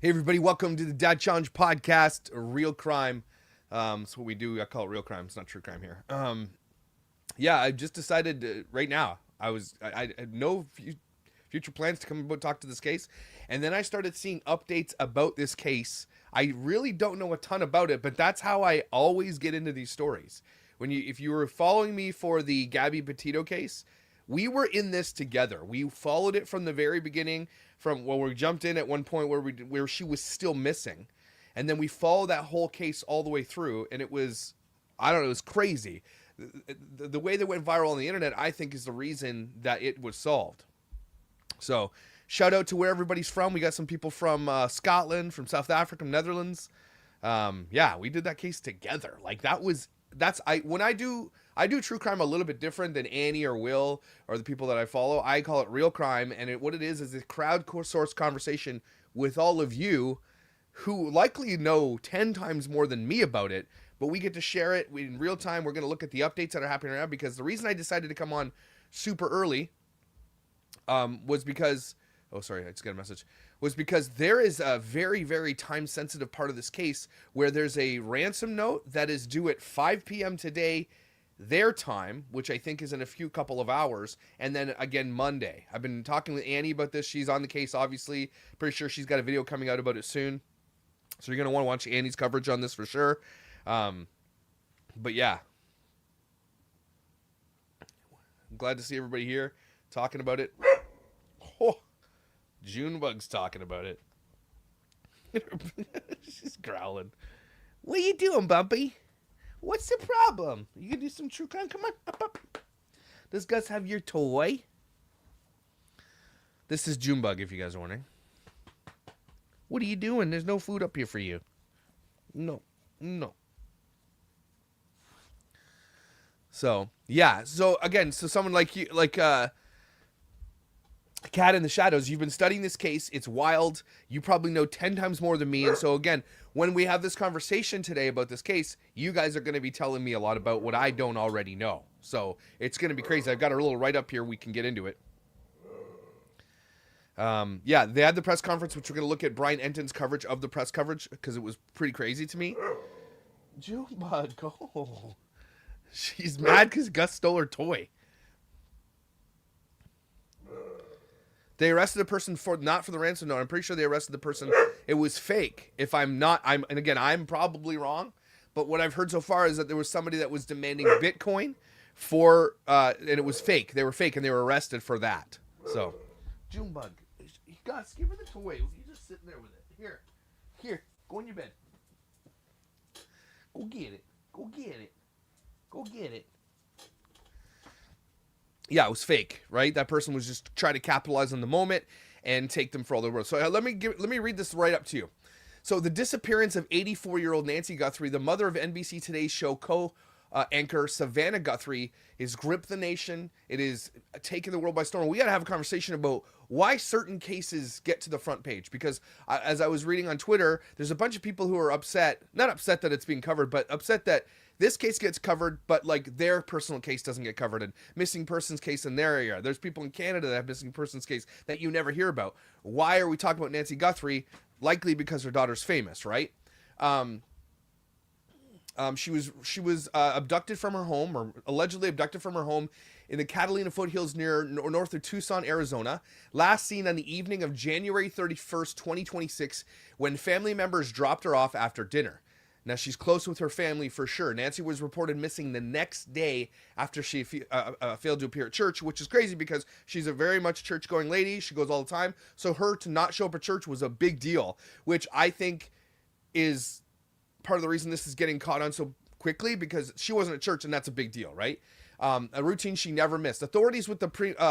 Hey everybody, welcome to the Dad Challenge podcast, Real Crime. That's what we do. I call it real crime. It's not true crime here. Yeah, I just decided right now. I had no future plans to come and talk to this case, and then I started seeing updates about this case. I really don't know a ton about it, but that's how I always get into these stories. If you were following me for the Gabby Petito case, we were in this together. We followed it from the very beginning, from when we jumped in at one point where she was still missing, and then we followed that whole case all the way through, and it was, I don't know, it was crazy. The way that went viral on the internet, I think, is the reason that it was solved. So, shout out to where everybody's from. We got some people from Scotland, from South Africa, Netherlands. Yeah, we did that case together. Like when I do true crime a little bit different than Annie or Will or the people that I follow. I call it real crime, and what it is a crowdsourced conversation with all of you who likely know 10 times more than me about it, but we get to share it in real time. We're going to look at the updates that are happening right now, because the reason I decided to come on super early was because, oh, sorry, I just got a message, was because there is a very, very time-sensitive part of this case where there's a ransom note that is due at 5 p.m. today, their time, which I think is in a couple of hours, and then again Monday. I've been talking with Annie about this. She's on the case, obviously. Pretty sure she's got a video coming out about it soon. So you're going to want to watch Annie's coverage on this for sure. But yeah. I'm glad to see everybody here talking about it. Oh, Junebug's talking about it. She's growling. What are you doing, Bumpy? What's the problem? You can do some true crime? Come on, up. Does Gus have your toy? This is Junebug, if you guys are wondering. What are you doing? There's no food up here for you. No. So, yeah. So, again, someone like you, Cat in the Shadows, you've been studying this case. It's wild. You probably know 10 times more than me. And so, again, when we have this conversation today about this case, you guys are going to be telling me a lot about what I don't already know. So, it's going to be crazy. I've got a little write-up here. We can get into it. Yeah, they had the press conference, which we're going to look at Brian Enton's coverage of the press coverage, because it was pretty crazy to me. Junebug, go. She's mad because Gus stole her toy. They arrested a person not for the ransom note. I'm pretty sure they arrested the person. It was fake. If I'm not, and again, I'm probably wrong, but what I've heard so far is that there was somebody that was demanding Bitcoin and it was fake. They were fake, and they were arrested for that. So, Junebug, Gus, give her the toy. You're just sitting there with it. Here, go in your bed. Go get it. Yeah, it was fake, right? That person was just trying to capitalize on the moment and take them for all they're worth. So let me read this right up to you. So the disappearance of 84-year-old Nancy Gutherie, the mother of NBC Today's show anchor Savannah Gutherie, is gripped the nation. It is taking the world by storm. We got to have a conversation about why certain cases get to the front page, because as I was reading on Twitter, there's a bunch of people who are upset, not upset that it's being covered, but upset that this case gets covered, but like their personal case doesn't get covered, and missing persons case in their area. There's people in Canada that have missing persons case that you never hear about. Why are we talking about Nancy Gutherie? Likely because her daughter's famous, right? She was abducted from her home, or allegedly abducted from her home in the Catalina foothills near north of Tucson, Arizona. Last seen on the evening of January 31st, 2026, when family members dropped her off after dinner. Now, she's close with her family for sure. Nancy was reported missing the next day after she failed to appear at church, which is crazy because she's a very much church-going lady. She goes all the time. So her to not show up at church was a big deal, which I think is part of the reason this is getting caught on so quickly, because she wasn't at church, and that's a big deal, right? A routine she never missed. Authorities with the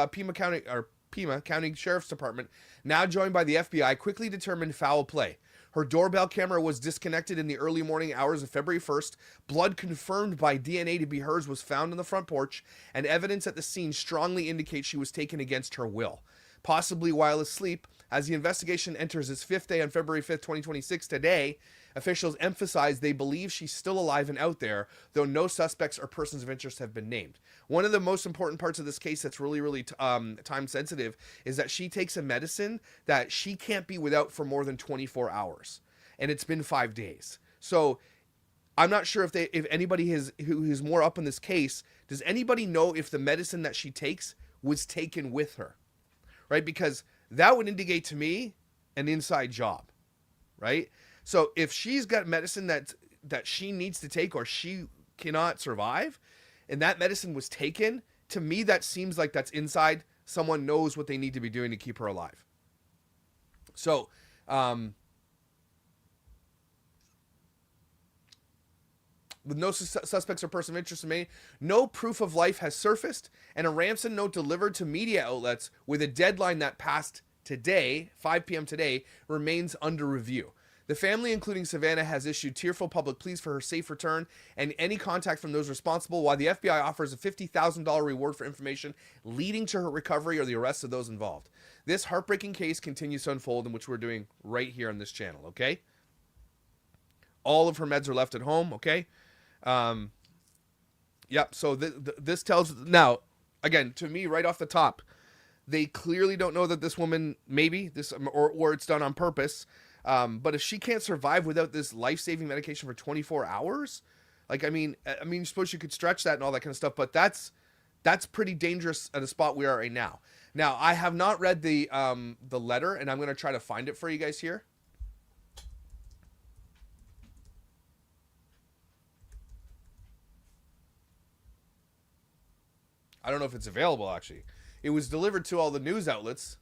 Pima County Sheriff's Department, now joined by the FBI, quickly determined foul play. Her doorbell camera was disconnected in the early morning hours of February 1st. Blood confirmed by DNA to be hers was found on the front porch, and evidence at the scene strongly indicates she was taken against her will, possibly while asleep. As the investigation enters its fifth day on February 5th, 2026, today, Officials emphasize they believe she's still alive and out there, though no suspects or persons of interest have been named. One of the most important parts of this case that's really time sensitive is that she takes a medicine that she can't be without for more than 24 hours. And it's been 5 days. So I'm not sure if anybody who's more up in this case, does anybody know if the medicine that she takes was taken with her? Right? Because that would indicate to me an inside job, right? So if she's got medicine that she needs to take or she cannot survive, and that medicine was taken, to me that seems like that's inside. Someone knows what they need to be doing to keep her alive. So, with no suspects or person of interest remaining, no proof of life has surfaced, and a ransom note delivered to media outlets with a deadline that passed today, 5 p.m. today, remains under review. The family, including Savannah, has issued tearful public pleas for her safe return and any contact from those responsible, while the FBI offers a $50,000 reward for information leading to her recovery or the arrest of those involved. This heartbreaking case continues to unfold, in which we're doing right here on this channel, okay? All of her meds are left at home, okay? Yep, so this tells, now, again, to me, right off the top, they clearly don't know that this woman, maybe, or it's done on purpose, but if she can't survive without this life-saving medication for 24 hours, like, I mean, I suppose you could stretch that and all that kind of stuff, but that's pretty dangerous at a spot we are right now. Now, I have not read the letter, and I'm going to try to find it for you guys here. I don't know if it's available, actually. It was delivered to all the news outlets.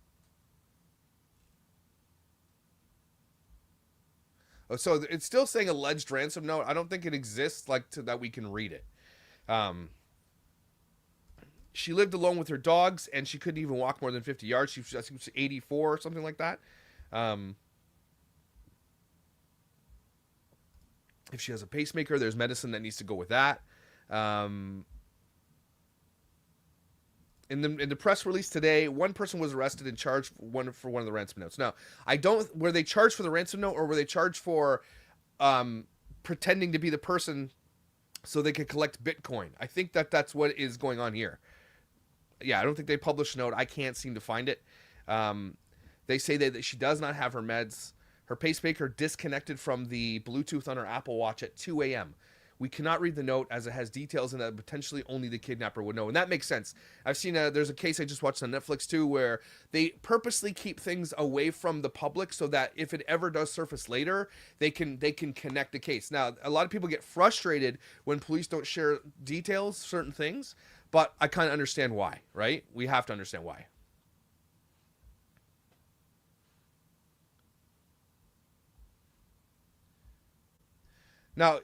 Oh, so it's still saying alleged ransom note. I don't think it exists that we can read it. She lived alone with her dogs, and she couldn't even walk more than 50 yards. She was 84 or something like that. If she has a pacemaker, there's medicine that needs to go with that. In the press release today, one person was arrested and charged for one of the ransom notes. Now, were they charged for the ransom note, or were they charged for pretending to be the person so they could collect Bitcoin? I think that's what is going on here. Yeah, I don't think they published a note. I can't seem to find it. They say that she does not have her meds. Her pacemaker disconnected from the Bluetooth on her Apple Watch at 2 a.m. We cannot read the note as it has details in that potentially only the kidnapper would know. And that makes sense. I've seen there's a case I just watched on Netflix too, where they purposely keep things away from the public so that if it ever does surface later, they can connect the case. Now, a lot of people get frustrated when police don't share details, certain things, but I kind of understand why, right? We have to understand why. Now,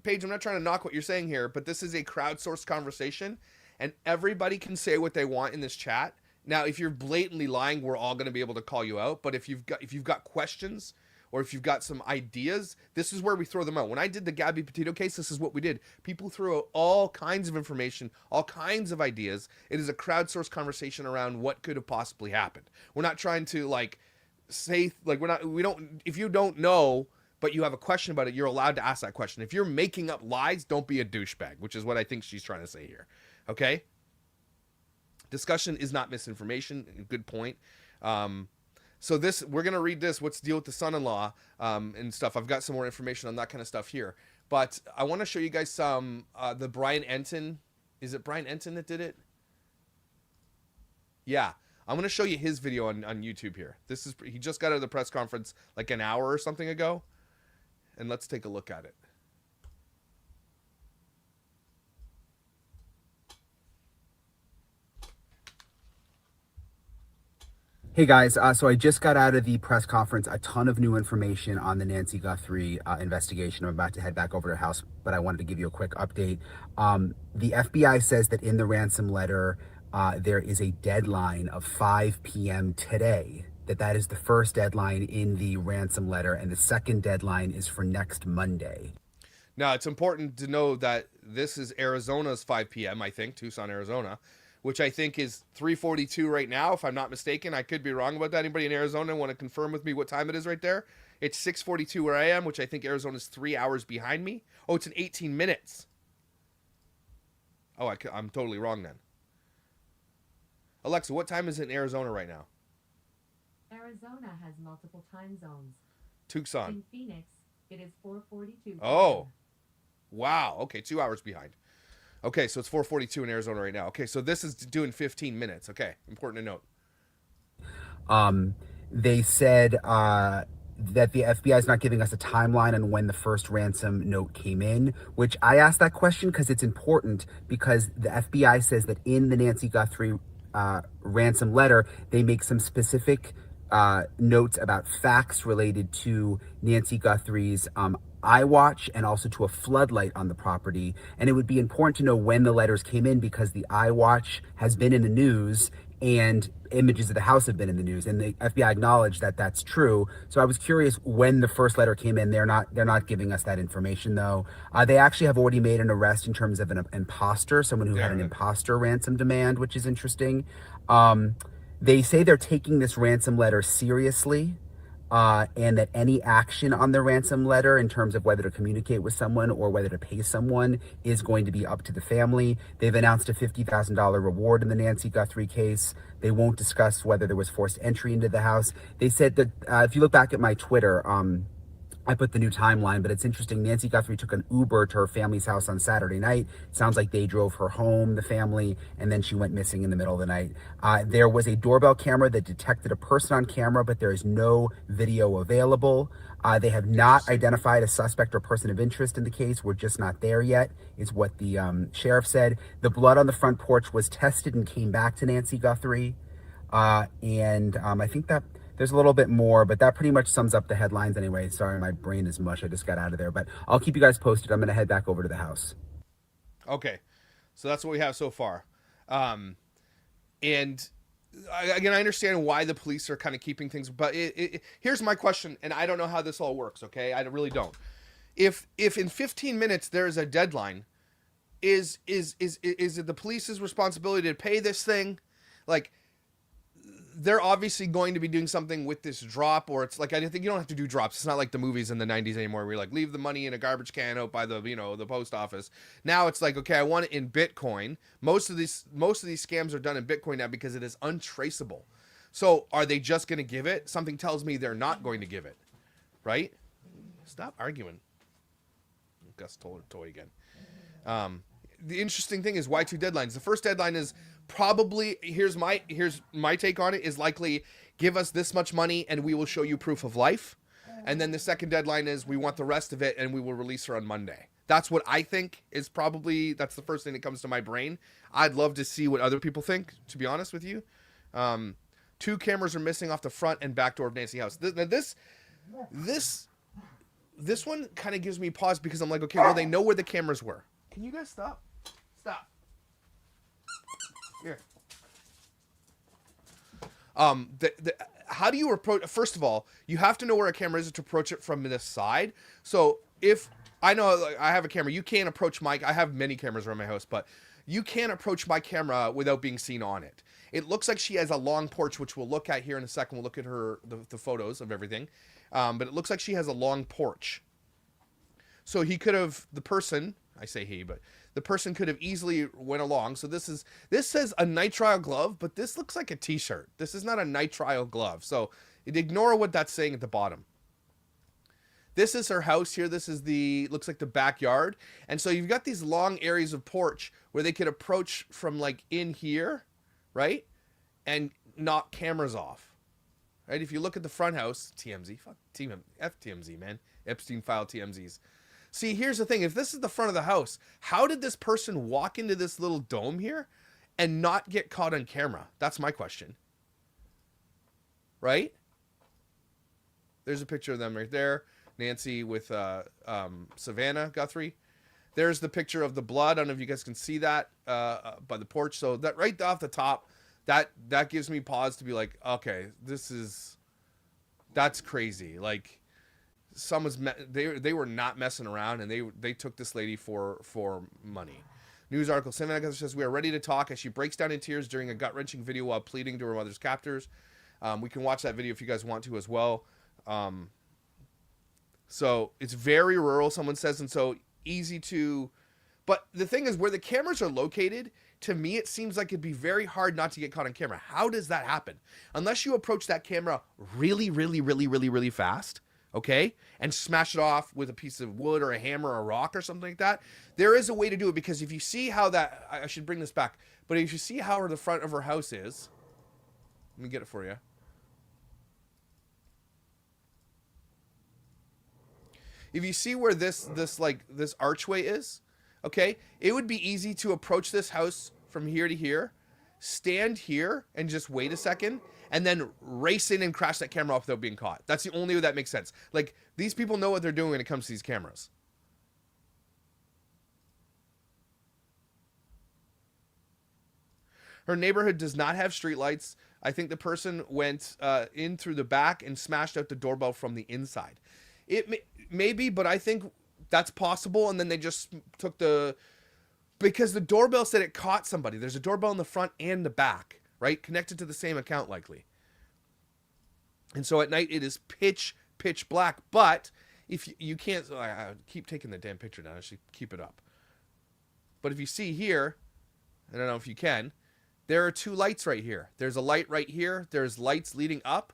Paige, I'm not trying to knock what you're saying here, but this is a crowdsourced conversation, and everybody can say what they want in this chat. Now, if you're blatantly lying, we're all going to be able to call you out. But if you've got questions, or if you've got some ideas, this is where we throw them out. When I did the Gabby Petito case, this is what we did. People threw out all kinds of information, all kinds of ideas. It is a crowdsourced conversation around what could have possibly happened. We're not trying to say if you don't know, but you have a question about it, you're allowed to ask that question. If you're making up lies, don't be a douchebag, which is what I think she's trying to say here. Okay? Discussion is not misinformation. Good point. So we're going to read this, what's the deal with the son-in-law and stuff. I've got some more information on that kind of stuff here. But I want to show you guys some, the Brian Enton. Is it Brian Enton that did it? Yeah. I'm going to show you his video on YouTube here. He just got out of the press conference like an hour or something ago. And let's take a look at it. Hey guys, so I just got out of the press conference, a ton of new information on the Nancy Gutherie investigation. I'm about to head back over to her house, but I wanted to give you a quick update. The FBI says that in the ransom letter, there is a deadline of 5 p.m. today. That is the first deadline in the ransom letter, and the second deadline is for next Monday. Now, it's important to know that this is Arizona's 5 p.m., I think, Tucson, Arizona, which I think is 3:42 right now, if I'm not mistaken. I could be wrong about that. Anybody in Arizona want to confirm with me what time it is right there? It's 6:42 where I am, which I think Arizona's 3 hours behind me. Oh, it's in 18 minutes. Oh, I'm totally wrong then. Alexa, what time is it in Arizona right now? Arizona has multiple time zones. Tucson. In Phoenix, it is 4:42. Oh, wow. Okay, 2 hours behind. Okay, so it's 4:42 in Arizona right now. Okay, so this is doing 15 minutes. Okay, important to note. They said that the FBI is not giving us a timeline on when the first ransom note came in, which I asked that question because it's important, because the FBI says that in the Nancy Guthrie ransom letter, they make some specific notes about facts related to Nancy Guthrie's iWatch and also to a floodlight on the property. And it would be important to know when the letters came in because the iWatch has been in the news and images of the house have been in the news, and the FBI acknowledged that that's true. So I was curious when the first letter came in. They're not giving us that information though. They actually have already made an arrest in terms of an imposter, someone who had an imposter ransom demand, which is interesting. They say they're taking this ransom letter seriously. And that any action on the ransom letter in terms of whether to communicate with someone or whether to pay someone is going to be up to the family. They've announced a $50,000 reward in the Nancy Guthrie case. They won't discuss whether there was forced entry into the house. They said that if you look back at my Twitter, I put the new timeline, but it's interesting. Nancy Guthrie took an Uber to her family's house on Saturday night. It sounds like they drove her home, the family, and then she went missing in the middle of the night. There was a doorbell camera that detected a person on camera, but there is no video available. They have not identified a suspect or person of interest in the case. We're just not there yet, is what the sheriff said. The blood on the front porch was tested and came back to Nancy Guthrie. I think that there's a little bit more, but that pretty much sums up the headlines anyway. Sorry, my brain is mush. I just got out of there, but I'll keep you guys posted. I'm going to head back over to the house. Okay, so that's what we have so far. And again, I understand why the police are kind of keeping things, but here's my question, and I don't know how this all works, okay? I really don't. If in 15 minutes there is a deadline, is it the police's responsibility to pay this thing? Like, they're obviously going to be doing something with this drop, or it's like, I think you don't have to do drops. It's not like the movies in the 90s anymore where you're like, leave the money in a garbage can out by the, the post office. Now it's like, okay, I want it in Bitcoin. Most of these scams are done in Bitcoin now because it is untraceable. So are they just going to give it? Something tells me they're not going to give it, right? Stop arguing. Gus told her toy again. The interesting thing is why two deadlines? The first deadline is probably, here's my take on it, is likely give us this much money and we will show you proof of life. And then the second deadline is we want the rest of it and we will release her on Monday. That's what I think is probably, that's the first thing that comes to my brain. I'd love to see what other people think, to be honest with you. 2 cameras are missing off the front and back door of Nancy house. This one kind of gives me pause because I'm like, okay, well, they know where the cameras were. Can you guys stop? Stop. Here. How do you approach? First of all, you have to know where a camera is to approach it from this side. So if I know, like, I have a camera, you can't approach my. I have many cameras around my house, but you can't approach my camera without being seen on it. It looks like she has a long porch, which we'll look at here in a second. We'll look at the photos of everything, but it looks like she has a long porch. So he could have, the person, I say he, but the person could have easily went along. So this says a nitrile glove, but this looks like a t-shirt. This is not a nitrile glove. So ignore what that's saying at the bottom. This is her house here. This is looks like the backyard. And so you've got these long areas of porch where they could approach from like in here, right? And knock cameras off, right? If you look at the front house, TMZ, fuck TMZ, man. Epstein file TMZs. See, here's the thing. If this is the front of the house, how did this person walk into this little dome here and not get caught on camera? That's my question. Right? There's a picture of them right there. Nancy with Savannah Guthrie. There's the picture of the blood. I don't know if you guys can see that by the porch. So that right off the top, that gives me pause to be like, okay, that's crazy. Like, they were not messing around, and they took this lady for money. News article, Savannah says, we are ready to talk, as she breaks down in tears during a gut-wrenching video while pleading to her mother's captors. We can watch that video if you guys want to as well. So it's very rural, someone says, and so easy to. But the thing is, where the cameras are located, to me, it seems like it'd be very hard not to get caught on camera. How does that happen? Unless you approach that camera really, really, really, really, really fast, okay, and smash it off with a piece of wood or a hammer or a rock or something like that. There is a way to do it, because if you see how that, I should bring this back, but if you see how the front of her house is, let me get it for you. If you see where this archway is, okay, it would be easy to approach this house from here to here, stand here and just wait a second, and then race in and crash that camera off without being caught. That's the only way that makes sense. Like, these people know what they're doing when it comes to these cameras. Her neighborhood does not have streetlights. I think the person went in through the back and smashed out the doorbell from the inside. It may be, but I think that's possible. And then they just took because the doorbell said it caught somebody. There's a doorbell in the front and the back, right? Connected to the same account, likely. And so at night it is pitch black. But if you can't, I keep taking the damn picture down. I should keep it up. But if you see here, I don't know if you can, there are two lights right here. There's a light right here. There's lights leading up.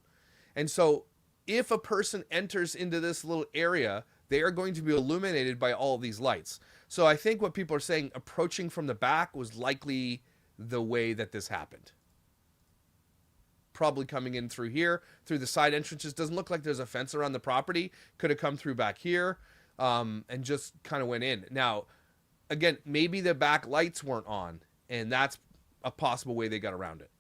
And so if a person enters into this little area, they are going to be illuminated by all of these lights. So I think what people are saying, approaching from the back was likely the way that this happened. Probably coming in through here, through the side entrances. Doesn't look like there's a fence around the property. Could have come through back here, and just kind of went in. Now, again, maybe the back lights weren't on, and that's a possible way they got around it.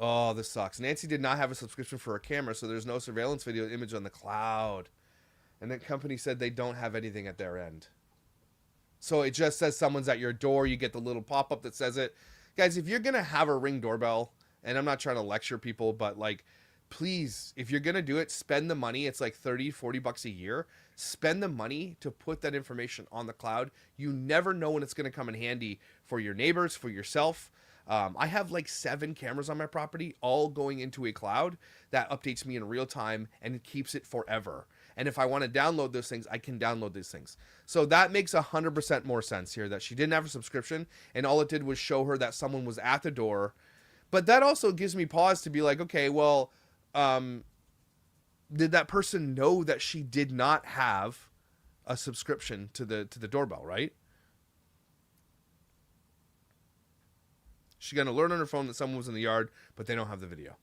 Oh, this sucks. Nancy did not have a subscription for her camera, so there's no surveillance video image on the cloud. And the company said they don't have anything at their end. So it just says someone's at your door. You get the little pop-up that says it. Guys, if you're going to have a Ring doorbell, and I'm not trying to lecture people, but like, please, if you're going to do it, spend the money. It's like 30, 40 bucks a year. Spend the money to put that information on the cloud. You never know when it's going to come in handy for your neighbors, for yourself. I have like 7 cameras on my property, all going into a cloud that updates me in real time, and it keeps it forever. And if I want to download those things, I can download these things. So that makes 100% more sense here, that she didn't have a subscription, and all it did was show her that someone was at the door. But that also gives me pause to be like, okay, well, did that person know that she did not have a subscription to the doorbell, right? She's going to learn on her phone that someone was in the yard, but they don't have the video.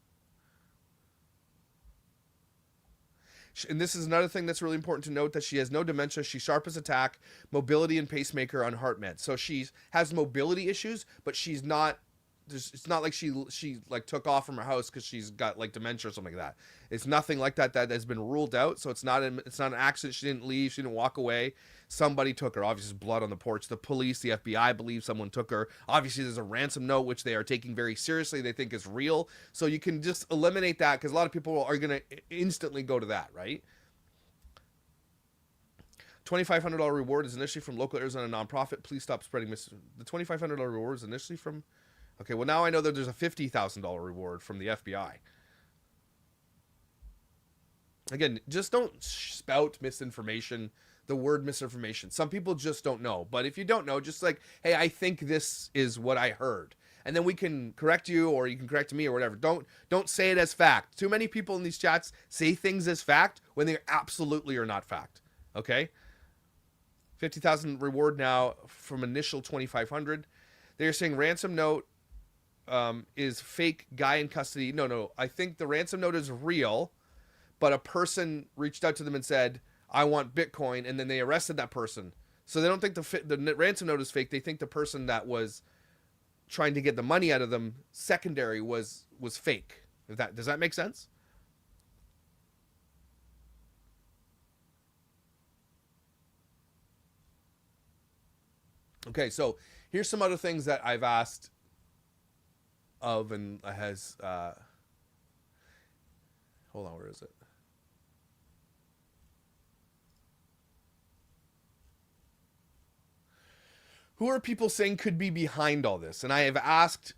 And this is another thing that's really important to note, that she has no dementia. She's sharp as a tack, mobility and pacemaker on heart meds. So she has mobility issues, but she's not, it's not like she like took off from her house because she's got like dementia or something like that. It's nothing like that has been ruled out. So it's not an accident. She didn't leave. She didn't walk away. Somebody took her. Obviously, there's blood on the porch. The police, the FBI believe someone took her. Obviously, there's a ransom note, which they are taking very seriously. They think is real. So you can just eliminate that, because a lot of people are going to instantly go to that, right? $2,500 reward is initially from local Arizona nonprofit. Please stop spreading the $2,500 reward is initially from. Okay, well, now I know that there's a $50,000 reward from the FBI. Again, just don't spout misinformation, the word misinformation. Some people just don't know. But if you don't know, just like, hey, I think this is what I heard. And then we can correct you, or you can correct me, or whatever. Don't say it as fact. Too many people in these chats say things as fact when they absolutely are not fact. Okay? 50,000 reward now from initial 2,500. They're saying ransom note is fake, guy in custody. No. I think the ransom note is real, but a person reached out to them and said, I want Bitcoin, and then they arrested that person. So they don't think the ransom note is fake. They think the person that was trying to get the money out of them secondary was fake. Does that make sense? Okay, so here's some other things that I've asked of, and has hold on, where is it? Who are people saying could be behind all this? And I have asked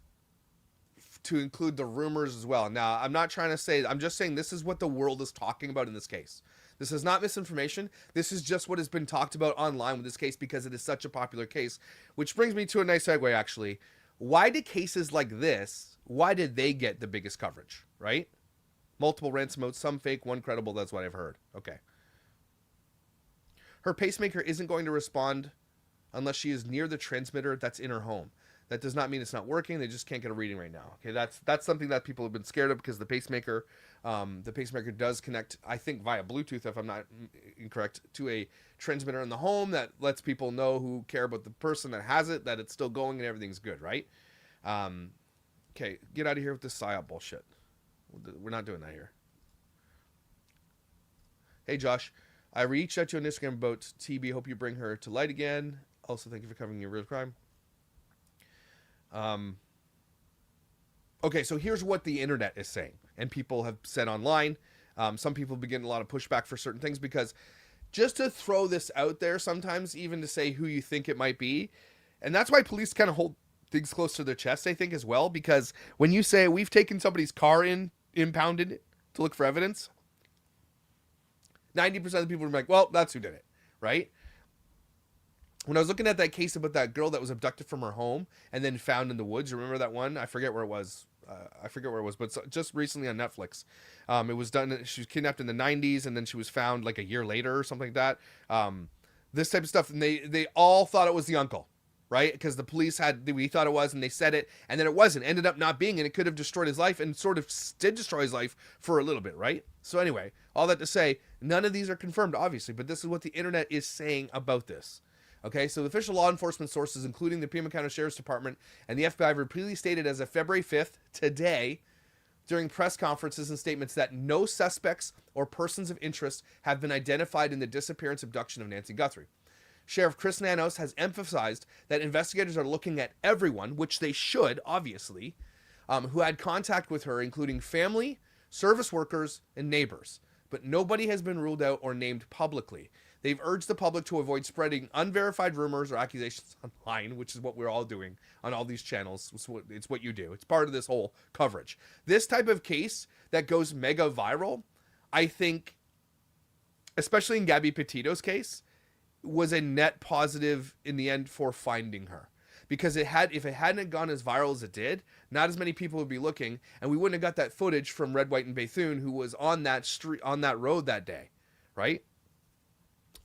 to include the rumors as well. Now, I'm not trying to say, I'm just saying this is what the world is talking about in this case. This is not misinformation. This is just what has been talked about online with this case because it is such a popular case, which brings me to a nice segue, actually. Why do cases like this, why did they get the biggest coverage, right? Multiple ransom notes, some fake, one credible, that's what I've heard. Okay. Her pacemaker isn't going to respond unless she is near the transmitter that's in her home. That does not mean it's not working. They just can't get a reading right now. Okay, that's something that people have been scared of because the pacemaker does connect, I think, via Bluetooth, if I'm not incorrect, to a transmitter in the home that lets people know who care about the person that has it, that it's still going and everything's good, right? Okay, get out of here with this psyop bullshit. We're not doing that here. Hey, Josh. I reached out to you on Instagram about TB. Hope you bring her to light again. Also, thank you for covering your real crime. Okay, so here's what the internet is saying, and people have said online. Some people have been getting a lot of pushback for certain things because just to throw this out there, sometimes even to say who you think it might be, and that's why police kind of hold things close to their chest, I think, as well, because when you say we've taken somebody's car impounded it to look for evidence, 90% of the people are like, well, that's who did it, right? When I was looking at that case about that girl that was abducted from her home and then found in the woods, remember that one? I forget where it was. But just recently on Netflix. It was done. She was kidnapped in the 90s, and then she was found like a year later or something like that. This type of stuff, and they all thought it was the uncle, right? Because the police we thought it was, and they said it, and then it wasn't. Ended up not being, and it could have destroyed his life, and sort of did destroy his life for a little bit, right? So anyway, all that to say, none of these are confirmed, obviously, but this is what the internet is saying about this. Okay, so the official law enforcement sources, including the Pima County Sheriff's Department and the FBI, repeatedly stated as of February 5th, today, during press conferences and statements that no suspects or persons of interest have been identified in the disappearance abduction of Nancy Gutherie. Sheriff Chris Nanos has emphasized that investigators are looking at everyone, which they should, obviously, who had contact with her, including family, service workers, and neighbors. But nobody has been ruled out or named publicly. They've urged the public to avoid spreading unverified rumors or accusations online, which is what we're all doing on all these channels. It's what you do. It's part of this whole coverage. This type of case that goes mega viral, I think, especially in Gabby Petito's case, was a net positive in the end for finding her. Because if it hadn't gone as viral as it did, not as many people would be looking, and we wouldn't have got that footage from Red, White, and Bethune, who was on that street, on that road that day, right?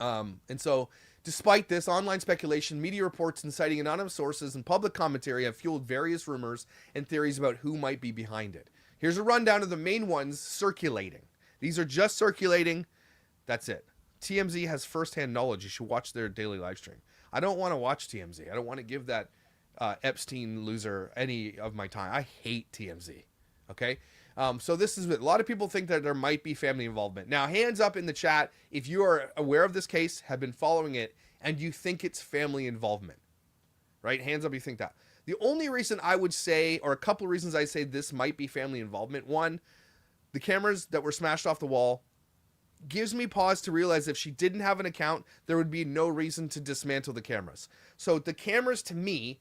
And so, despite this, online speculation, media reports, and citing anonymous sources and public commentary have fueled various rumors and theories about who might be behind it. Here's a rundown of the main ones circulating. These are just circulating. That's it. TMZ has firsthand knowledge. You should watch their daily live stream. I don't want to watch TMZ. I don't want to give that Epstein loser any of my time. I hate TMZ. Okay? So this is a lot of people think that there might be family involvement. Now, hands up in the chat if you are aware of this case, have been following it, and you think it's family involvement. Right? Hands up if you think that. The only reason I would say, or a couple of reasons I say this might be family involvement. One, the cameras that were smashed off the wall gives me pause to realize if she didn't have an account, there would be no reason to dismantle the cameras. So the cameras, to me,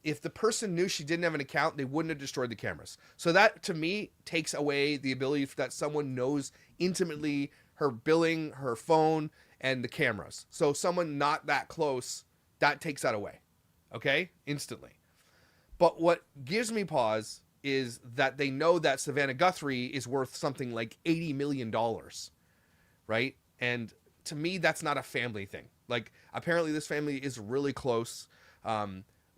if the person knew she didn't have an account, they wouldn't have destroyed the cameras. So that, to me, takes away the ability that someone knows intimately her billing, her phone, and the cameras. So someone not that close, that takes that away. Okay? Instantly. But what gives me pause is that they know that Savannah Guthrie is worth something like $80 million. Right? And to me, that's not a family thing. Like, apparently this family is really close.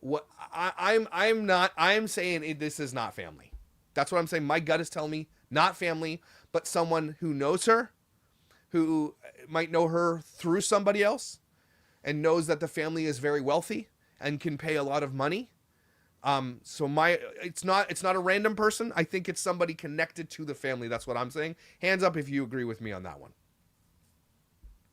What I'm saying this is not family. That's what I'm saying. My gut is telling me not family, but someone who knows her, who might know her through somebody else, and knows that the family is very wealthy and can pay a lot of money. It's not a random person. I think it's somebody connected to the family. That's what I'm saying. Hands up if you agree with me on that one.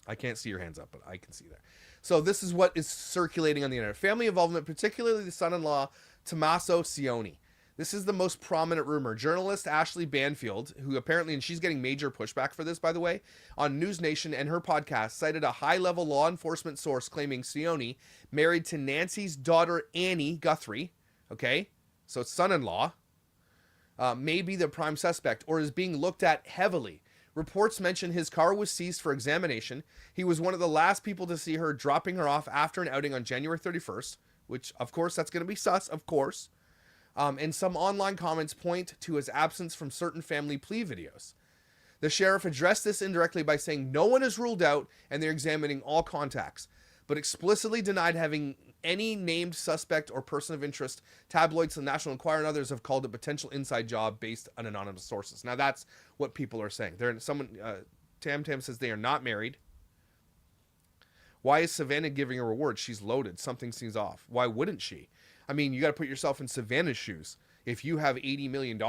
I can't see your hands up, but I can see there. So this is what is circulating on the internet. Family involvement, particularly the son-in-law, Tommaso Cioni. This is the most prominent rumor. Journalist Ashley Banfield, who apparently, and she's getting major pushback for this, by the way, on News Nation and her podcast, cited a high-level law enforcement source claiming Cioni, married to Nancy's daughter Annie Guthrie, okay, so it's son-in-law, may be the prime suspect or is being looked at heavily. Reports mention his car was seized for examination. He was one of the last people to see her dropping her off after an outing on January 31st, which, of course, that's going to be sus, of course. And some online comments point to his absence from certain family plea videos. The sheriff addressed this indirectly by saying no one is ruled out and they're examining all contacts, but explicitly denied having any named suspect or person of interest. Tabloids, the National Enquirer, and others have called it potential inside job based on anonymous sources. Now that's what people are saying. Tam Tam says they are not married. Why is Savannah giving a reward? She's loaded. Something seems off. Why wouldn't she? I mean, you got to put yourself in Savannah's shoes. If you have $80 million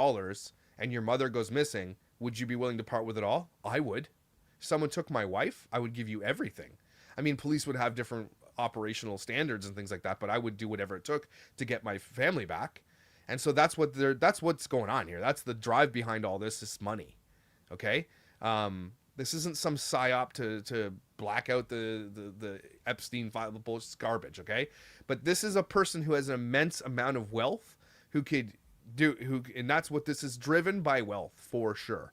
and your mother goes missing, would you be willing to part with it all? I would. If someone took my wife, I would give you everything. I mean, police would have different operational standards and things like that, but I would do whatever it took to get my family back. And so that's what's going on here. That's the drive behind all this is money. Okay? This isn't some psyop to black out the Epstein file, the bullshit garbage, okay? But this is a person who has an immense amount of wealth and that's what this is driven by, wealth for sure.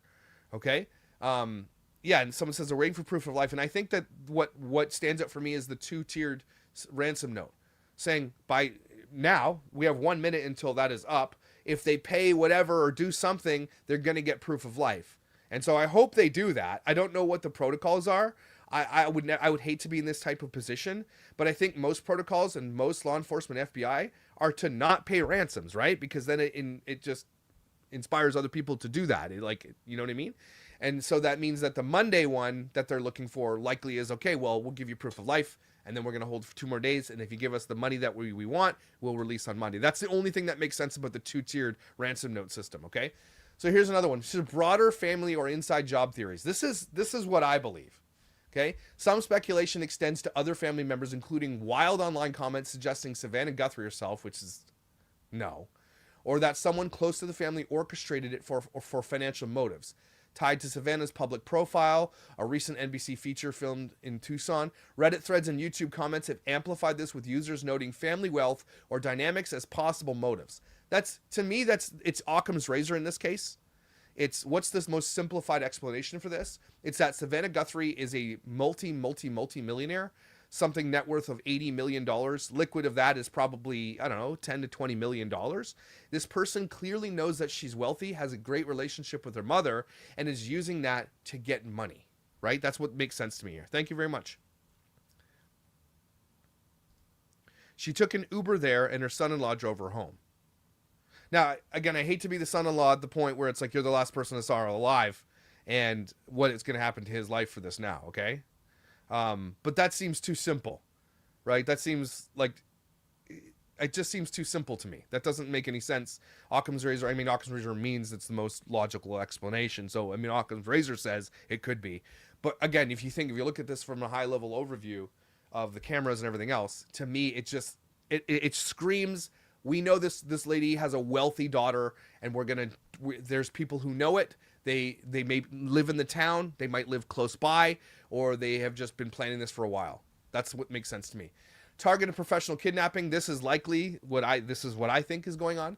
Okay? Yeah, and someone says they're waiting for proof of life, and I think that what stands out for me is the 2-tiered ransom note, saying by now we have 1 minute until that is up. If they pay whatever or do something, they're going to get proof of life. And so I hope they do that. I don't know what the protocols are. I would hate to be in this type of position, but I think most protocols and most law enforcement, FBI, are to not pay ransoms, right? Because then it just inspires other people to do that. You know what I mean? And so that means that the Monday one that they're looking for likely is, okay, well, we'll give you proof of life, and then we're going to hold for 2 more days, and if you give us the money that we want, we'll release on Monday. That's the only thing that makes sense about the 2-tiered ransom note system, okay? So here's another one. This is broader family or inside job theories. This is what I believe. Okay. Some speculation extends to other family members, including wild online comments suggesting Savannah Gutherie herself, which is no, or that someone close to the family orchestrated it for financial motives. Tied to Savannah's public profile, a recent NBC feature filmed in Tucson, Reddit threads and YouTube comments have amplified this, with users noting family wealth or dynamics as possible motives. To me, it's Occam's razor in this case. What's this most simplified explanation for this? It's that Savannah Gutherie is a multi-millionaire, something net worth of $80 million. Liquid of that is probably, I don't know, $10 to $20 million. This person clearly knows that she's wealthy, has a great relationship with her mother, and is using that to get money, right? That's what makes sense to me here. Thank you very much. She took an Uber there, and her son-in-law drove her home. Now, again, I hate to be the son-in-law at the point where it's like you're the last person I saw her alive, and what is going to happen to his life for this now, okay? But that seems too simple, right? That seems like it just seems too simple to me. That doesn't make any sense. Occam's razor means it's the most logical explanation. So, I mean, Occam's razor says it could be. But again, if you look at this from a high level overview of the cameras and everything else, to me, it screams, we know this lady has a wealthy daughter, and there's people who know it. They may live in the town, they might live close by, or they have just been planning this for a while. That's what makes sense to me. Targeted professional kidnapping. This is likely what I think is going on,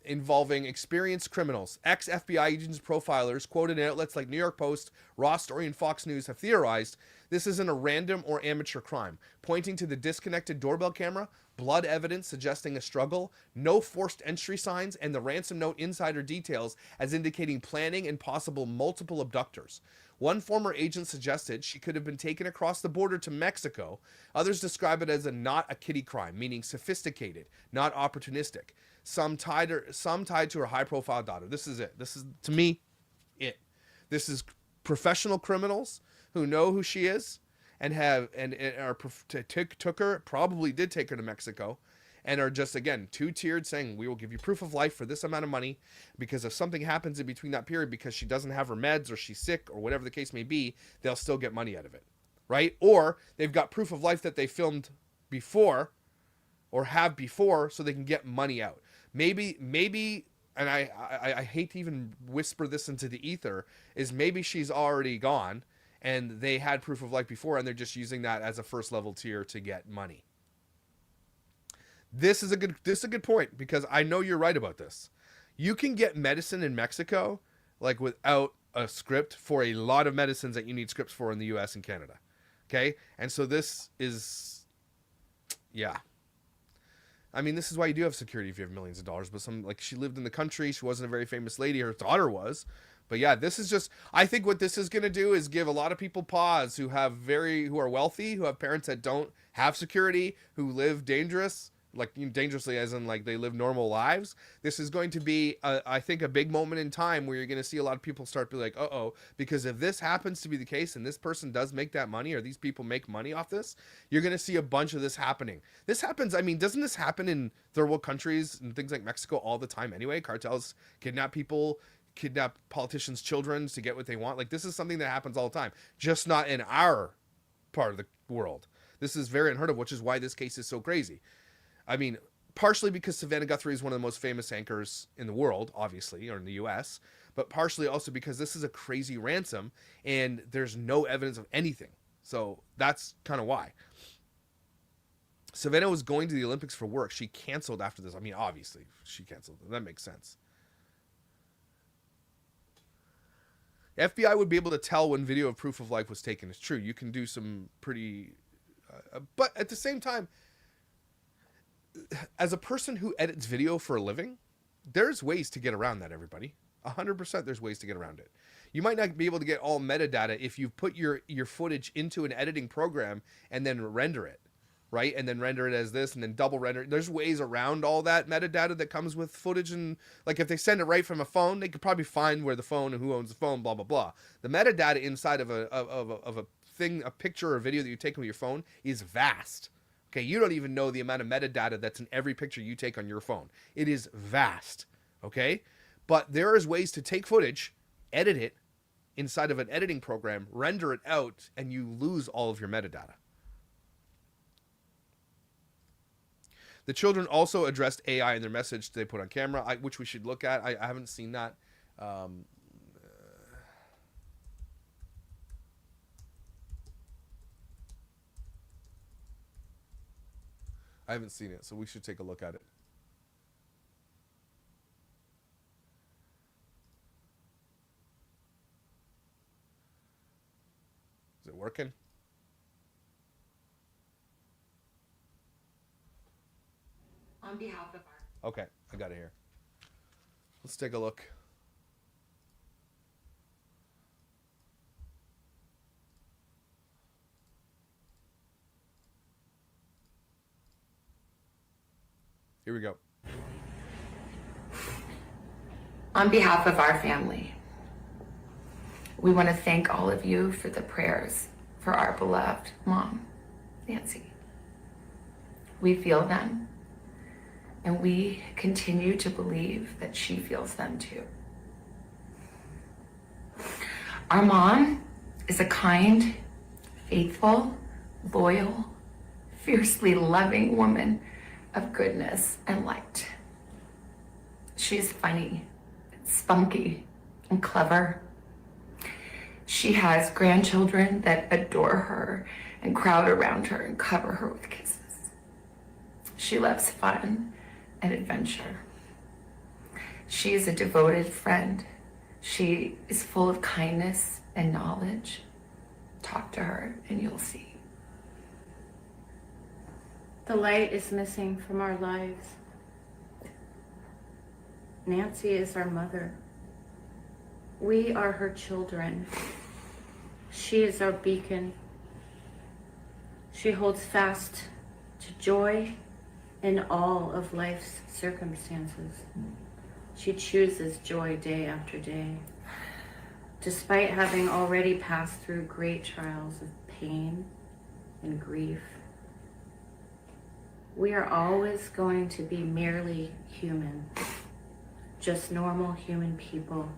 involving experienced criminals. Ex-FBI agents, profilers quoted in outlets like New York Post, Raw Story, and Fox News have theorized this isn't a random or amateur crime, pointing to the disconnected doorbell camera, blood evidence suggesting a struggle, no forced entry signs, and the ransom note insider details as indicating planning and possible multiple abductors. One former agent suggested she could have been taken across the border to Mexico. Others describe it as not a kiddie crime, meaning sophisticated, not opportunistic. Some tied to her high-profile daughter. This is it. This is, to me, it. This is professional criminals who know who she is and took her, probably did take her to Mexico, and are just, again, 2-tiered, saying we will give you proof of life for this amount of money, because if something happens in between that period because she doesn't have her meds or she's sick or whatever the case may be, they'll still get money out of it, right? Or they've got proof of life that they filmed before or have before, so they can get money out. Maybe, and I hate to even whisper this into the ether, is maybe she's already gone and they had proof of life before and they're just using that as a first level tier to get money. This is a good point, because I know you're right about this. You can get medicine in Mexico like without a script for a lot of medicines that you need scripts for in the US and Canada. Okay? And so this is, yeah. I mean, this is why you do have security if you have millions of dollars. But she lived in the country. She wasn't a very famous lady. Her daughter was. But yeah, this is just, I think what this is going to do is give a lot of people pause who are wealthy, who have parents that don't have security, who live dangerously as in like they live normal lives. This is going to be, I think, a big moment in time where you're going to see a lot of people start to be like, because if this happens to be the case and this person does make that money or these people make money off this, you're going to see a bunch of this happening. This happens, I mean, doesn't this happen in third world countries and things like Mexico all the time anyway? Cartels kidnap people, kidnap politicians' children to get what they want. Like, this is something that happens all the time, just not in our part of the world. This is very unheard of, which is why this case is so crazy. I mean, partially because Savannah Guthrie is one of the most famous anchors in the world, obviously, or in the US, but partially also because this is a crazy ransom and there's no evidence of anything. So that's kind of why. Savannah was going to the Olympics for work. She canceled after this. I mean, obviously, she canceled. That makes sense. FBI would be able to tell when video of proof of life was taken. It's true. You can do some pretty... but at the same time, as a person who edits video for a living, there's ways to get around that, everybody. 100% there's ways to get around it. You might not be able to get all metadata if you put your footage into an editing program and then render it, right? And then render it as this and then double render it. There's ways around all that metadata that comes with footage. And like if they send it right from a phone, they could probably find where the phone and who owns the phone, blah, blah, blah. The metadata inside of a thing, a picture or a video that you take with your phone is vast. Okay, you don't even know the amount of metadata that's in every picture you take on your phone. It is vast, okay? But there is ways to take footage, edit it inside of an editing program, render it out, and you lose all of your metadata. The children also addressed AI in their message they put on camera, which we should look at. I haven't seen that. I haven't seen it, so we should take a look at it. Is it working? On behalf of our... Okay, I got it here. Let's take a look. Here we go. On behalf of our family, we want to thank all of you for the prayers for our beloved mom, Nancy. We feel them, and we continue to believe that she feels them too. Our mom is a kind, faithful, loyal, fiercely loving woman of goodness and light. She's funny, spunky, and clever. She has grandchildren that adore her and crowd around her and cover her with kisses. She loves fun and adventure. She is a devoted friend. She is full of kindness and knowledge. Talk to her and you'll see. The light is missing from our lives. Nancy is our mother. We are her children. She is our beacon. She holds fast to joy in all of life's circumstances. She chooses joy day after day, despite having already passed through great trials of pain and grief. We are always going to be merely human, just normal human people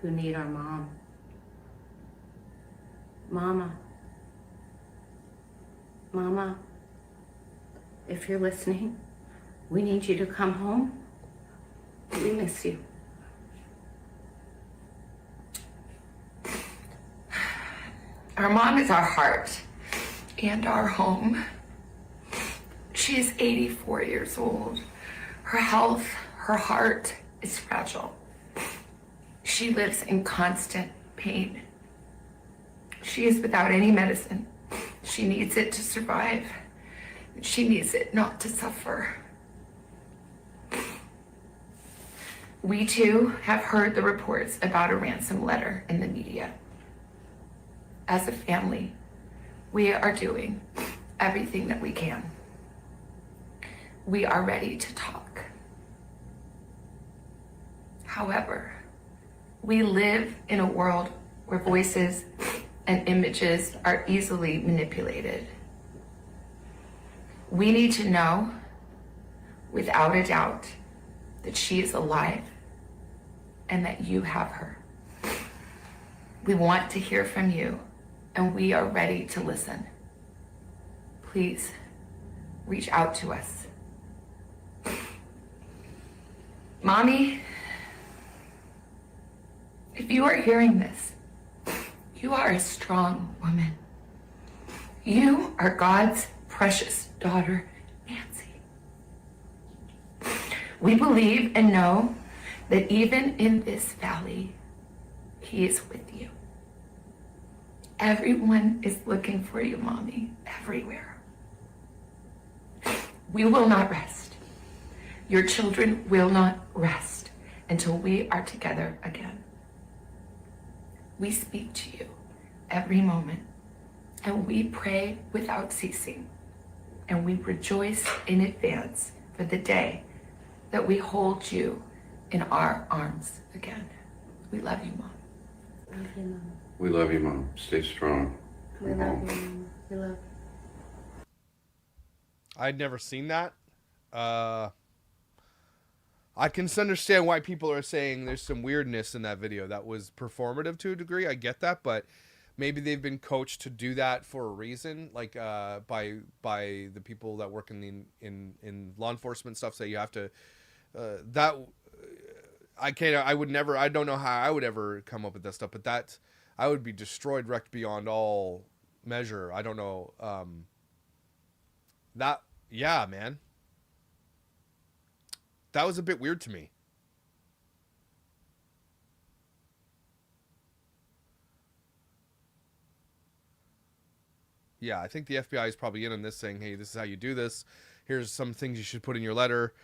who need our mom. Mama, if you're listening, we need you to come home. We miss you. Our mom is our heart and our home. She is 84 years old. Her health, her heart, is fragile. She lives in constant pain. She is without any medicine. She needs it to survive. She needs it not to suffer. We too have heard the reports about a ransom letter in the media. As a family, we are doing everything that we can. We are ready to talk. However, we live in a world where voices and images are easily manipulated. We need to know, without a doubt, that she is alive and that you have her. We want to hear from you, and we are ready to listen. Please reach out to us. Mommy, if you are hearing this, you are a strong woman. You are God's precious daughter, Nancy. We believe and know that even in this valley, He is with you. Everyone is looking for you, Mommy, everywhere. We will not rest. Your children will not rest until we are together again. We speak to you every moment, and we pray without ceasing, and we rejoice in advance for the day that we hold you in our arms again. We love you, Mom. Love you, Mom. We love you, Mom. Stay strong. We love you, Mom. We love you. I'd never seen that. I can understand why people are saying there's some weirdness in that video. That was performative to a degree. I get that, but maybe they've been coached to do that for a reason, like by the people that work in law enforcement stuff. Say you have to that. I can't. I would never. I don't know how I would ever come up with that stuff. But that I would be destroyed, wrecked beyond all measure. I don't know. That yeah, man. That was a bit weird to me. Yeah, I think the FBI is probably in on this, saying, hey, this is how you do this. Here's some things you should put in your letter.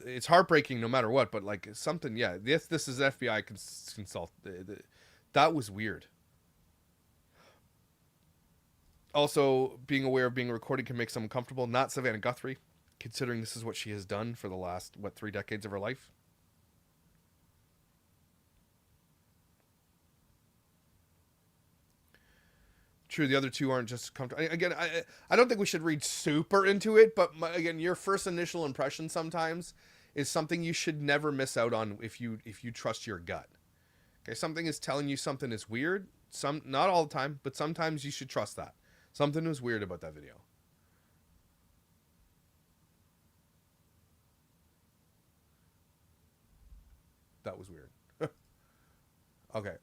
It's heartbreaking no matter what, but like something, yeah, this is FBI consult. That was weird. Also, being aware of being recorded can make someone comfortable. Not Savannah Guthrie, considering this is what she has done for the last, 3 decades of her life. True, the other two aren't just comfortable. Again, I don't think we should read super into it, but again, your first initial impression sometimes is something you should never miss out on if you trust your gut. Okay, something is telling you something is weird. Not all the time, but sometimes you should trust that. Something was weird about that video. That was weird. Okay.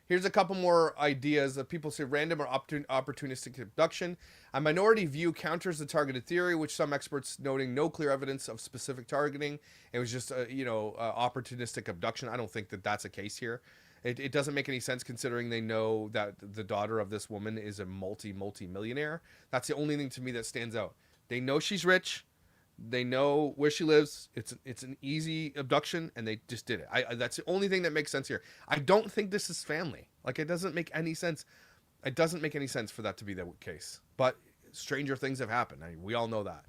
Here's a couple more ideas that people say random or opportunistic abduction. A minority view counters the targeted theory, which some experts noting no clear evidence of specific targeting. It was just opportunistic abduction. I don't think that that's a case here. It doesn't make any sense considering they know that the daughter of this woman is a multi-millionaire. That's the only thing to me that stands out. They know she's rich. They know where she lives. It's an easy abduction, and they just did it. That's the only thing that makes sense here. I don't think this is family. Like, it doesn't make any sense. It doesn't make any sense for that to be the case. But stranger things have happened. We all know that.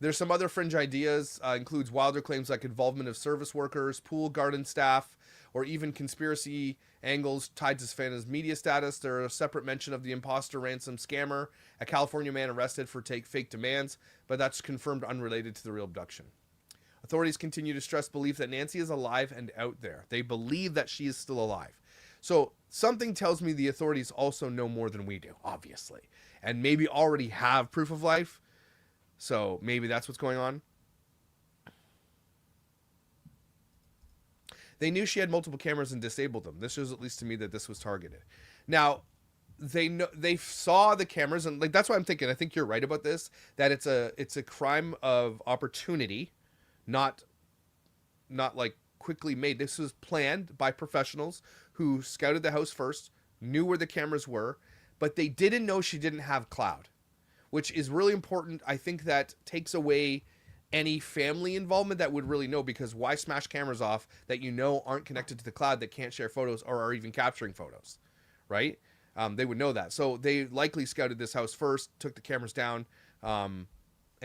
There's some other fringe ideas. Includes wilder claims like involvement of service workers, pool garden staff, or even conspiracy angles tied to Savannah's media status. There are a separate mention of the Imposter ransom scammer, a California man arrested for fake demands, but that's confirmed unrelated to the real abduction. Authorities continue to stress belief that Nancy is alive and out there. They believe that she is still alive. So something tells me the authorities also know more than we do, obviously, and maybe already have proof of life. So maybe that's what's going on. They knew she had multiple cameras and disabled them. This shows, at least to me, that this was targeted. Now, they saw the cameras, and like that's why I'm thinking. I think you're right about this. That it's a crime of opportunity, not not like quickly made. This was planned by professionals who scouted the house first, knew where the cameras were, but they didn't know she didn't have cloud, which is really important. I think that takes away any family involvement that would really know, because why smash cameras off that you know aren't connected to the cloud, that can't share photos or are even capturing photos, right? They would know that. So they likely scouted this house first, took the cameras down, and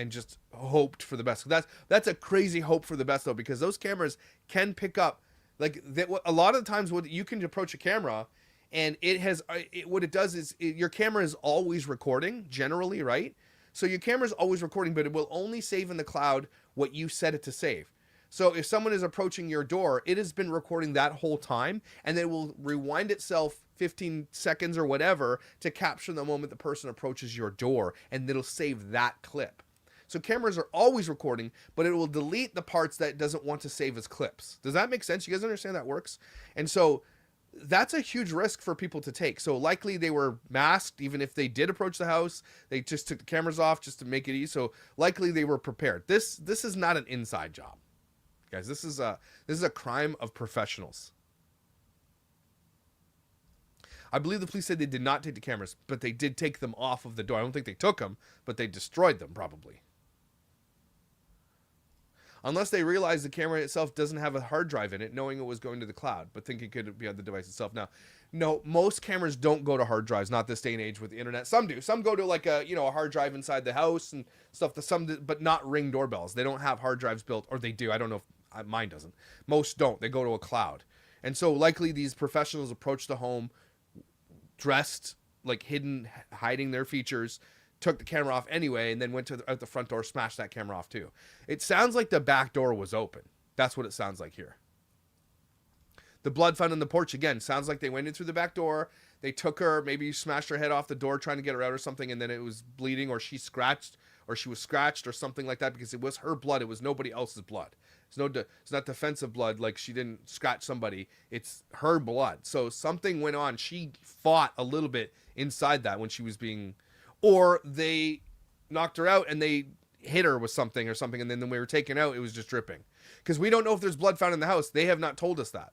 just hoped for the best. That's a crazy hope for the best, though, because those cameras can pick up, like, a lot of the times what you can approach a camera and what it does is your camera is always recording generally, right? So your camera is always recording, but it will only save in the cloud what you set it to save. So if someone is approaching your door, it has been recording that whole time, and then it will rewind itself 15 seconds or whatever to capture the moment the person approaches your door, and it'll save that clip. So cameras are always recording, but it will delete the parts that it doesn't want to save as clips. Does that make sense? You guys understand that works? And so that's a huge risk for people to take. So likely they were masked, even if they did approach the house. They just took the cameras off just to make it easy. So likely they were prepared. This is not an inside job, guys. This is a crime of professionals. I believe the police said they did not take the cameras, but they did take them off of the door. I don't think they took them, but they destroyed them probably. Unless they realized the camera itself doesn't have a hard drive in it, knowing it was going to the cloud, but think it could be on the device itself. Now, no, most cameras don't go to hard drives, not this day and age with the internet. Some do. Some go to like a hard drive inside the house and stuff. But not Ring doorbells. They don't have hard drives built, or they do. I don't know if mine doesn't. Most don't. They go to a cloud. And so likely these professionals approached the home dressed, like hiding their features, took the camera off anyway, and then went out the front door, smashed that camera off too. It sounds like the back door was open. That's what it sounds like here. The blood found on the porch, again, sounds like they went in through the back door. They took her, maybe smashed her head off the door trying to get her out or something, and then it was bleeding, or she was scratched or something like that, because it was her blood. It was nobody else's blood. It's not defensive blood, like she didn't scratch somebody. It's her blood. So something went on. She fought a little bit inside that when she was being... Or they knocked her out and they hit her with something, and then when we were taken out, it was just dripping. Because we don't know if there's blood found in the house. They have not told us that.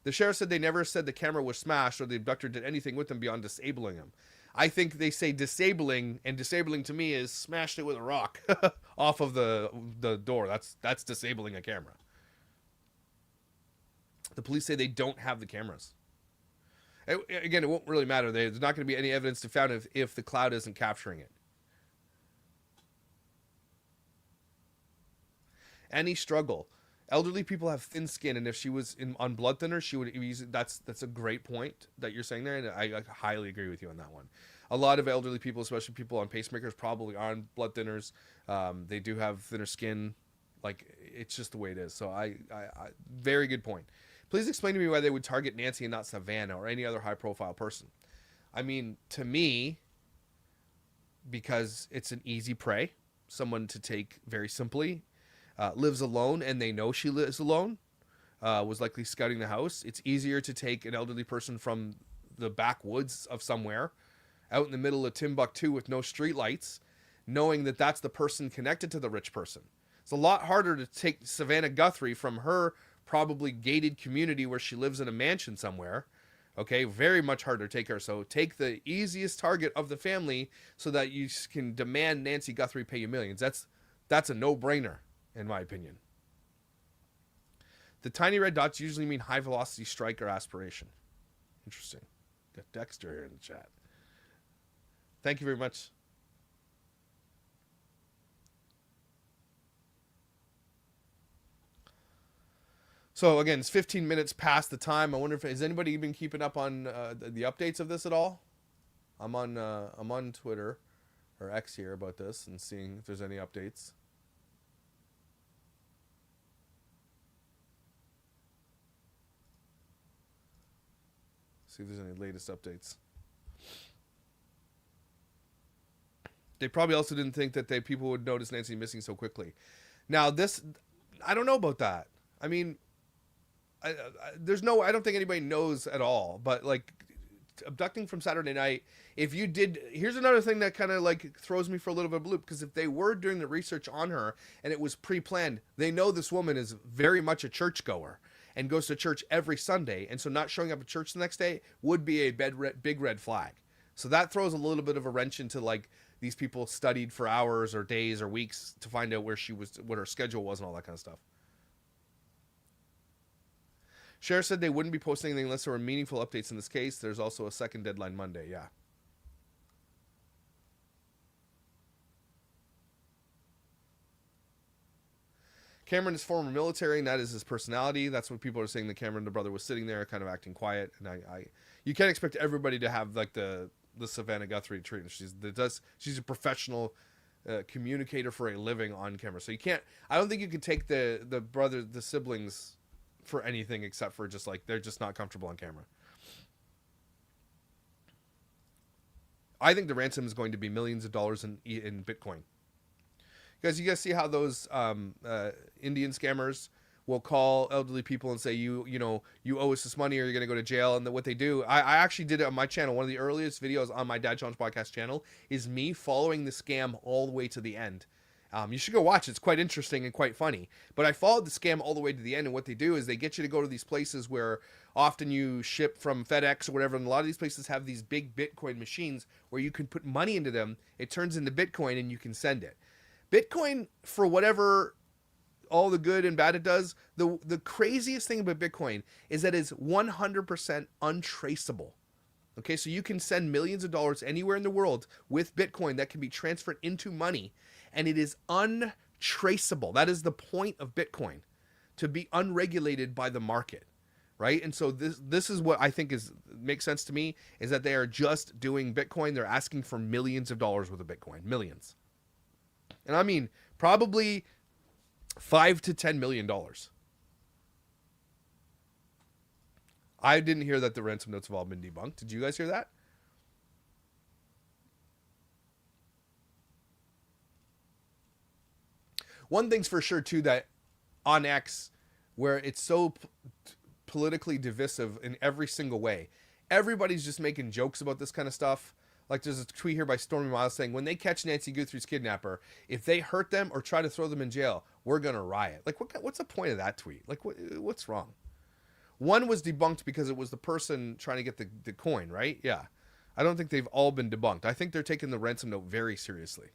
The sheriff said they never said the camera was smashed or the abductor did anything with them beyond disabling him. I think they say disabling, and disabling to me is smashed it with a rock off of the door. That's disabling a camera. The police say they don't have the cameras. Again, it won't really matter. There's not going to be any evidence to found if the cloud isn't capturing it. Any struggle. Elderly people have thin skin, and if she was on blood thinner, she would use it. That's a great point that you're saying there, and I highly agree with you on that one. A lot of elderly people, especially people on pacemakers, probably are on blood thinners. They do have thinner skin. Like, it's just the way it is. So I very good point. Please explain to me why they would target Nancy and not Savannah or any other high-profile person. I mean, to me, because it's an easy prey, someone to take very simply, lives alone, and they know she lives alone, was likely scouting the house. It's easier to take an elderly person from the backwoods of somewhere, out in the middle of Timbuktu with no streetlights, knowing that that's the person connected to the rich person. It's a lot harder to take Savannah Gutherie from her probably gated community where she lives in a mansion somewhere. Okay, very much harder to take her. So take the easiest target of the family so that you can demand Nancy Gutherie pay you millions. That's a no-brainer, in my opinion. The tiny red dots usually mean high velocity strike or aspiration. Interesting. Got Dexter here in the chat. Thank you very much. So again, it's 15 minutes past the time. I wonder if has anybody been keeping up on the updates of this at all? I'm on Twitter or X here about this and seeing if there's any updates. See if there's any latest updates. They probably also didn't think that people would notice Nancy missing so quickly. Now this, I don't know about that. I mean, I don't think anybody knows at all, but like abducting from Saturday night, if you did, here's another thing that kind of like throws me for a little bit of a loop, because if they were doing the research on her and it was pre-planned, they know this woman is very much a churchgoer and goes to church every Sunday, and so not showing up at church the next day would be a big red flag. So that throws a little bit of a wrench into like these people studied for hours or days or weeks to find out where she was, what her schedule was, and all that kind of stuff. Cher said they wouldn't be posting anything unless there were meaningful updates in this case. There's also a second deadline Monday. Yeah. Cameron is former military, and that is his personality. That's what people are saying. The Cameron, the brother, was sitting there kind of acting quiet. And you can't expect everybody to have like the Savannah Guthrie treatment. She's a professional communicator for a living on camera. So you can't, I don't think you can take the brother, the siblings for anything except for just like, they're just not comfortable on camera. I think the ransom is going to be millions of dollars in Bitcoin. You guys see how those Indian scammers will call elderly people and say, you owe us this money or you're going to go to jail. And what they do, I actually did it on my channel. One of the earliest videos on my Dad Challenge podcast channel is me following the scam all the way to the end. You should go watch it. It's quite interesting and quite funny. But I followed the scam all the way to the end, and what they do is they get you to go to these places where often you ship from FedEx or whatever, and a lot of these places have these big Bitcoin machines where you can put money into them, it turns into Bitcoin, and you can send it. Bitcoin, for whatever all the good and bad it does, the craziest thing about Bitcoin is that it's 100% untraceable. Okay, so you can send millions of dollars anywhere in the world with Bitcoin that can be transferred into money, and it is untraceable. That is the point of Bitcoin, to be unregulated by the market, right? And so this is what I think makes sense to me, is that they are just doing Bitcoin. They're asking for millions of dollars worth of Bitcoin, millions. And I mean, probably $5 to $10 million. I didn't hear that the ransom notes have all been debunked. Did you guys hear that? One thing's for sure, too, that on X, where it's so politically divisive in every single way, everybody's just making jokes about this kind of stuff. Like, there's a tweet here by Stormy Miles saying, when they catch Nancy Guthrie's kidnapper, if they hurt them or try to throw them in jail, we're going to riot. Like, what's the point of that tweet? Like, what's wrong? One was debunked because it was the person trying to get the coin, right? Yeah. I don't think they've all been debunked. I think they're taking the ransom note very seriously.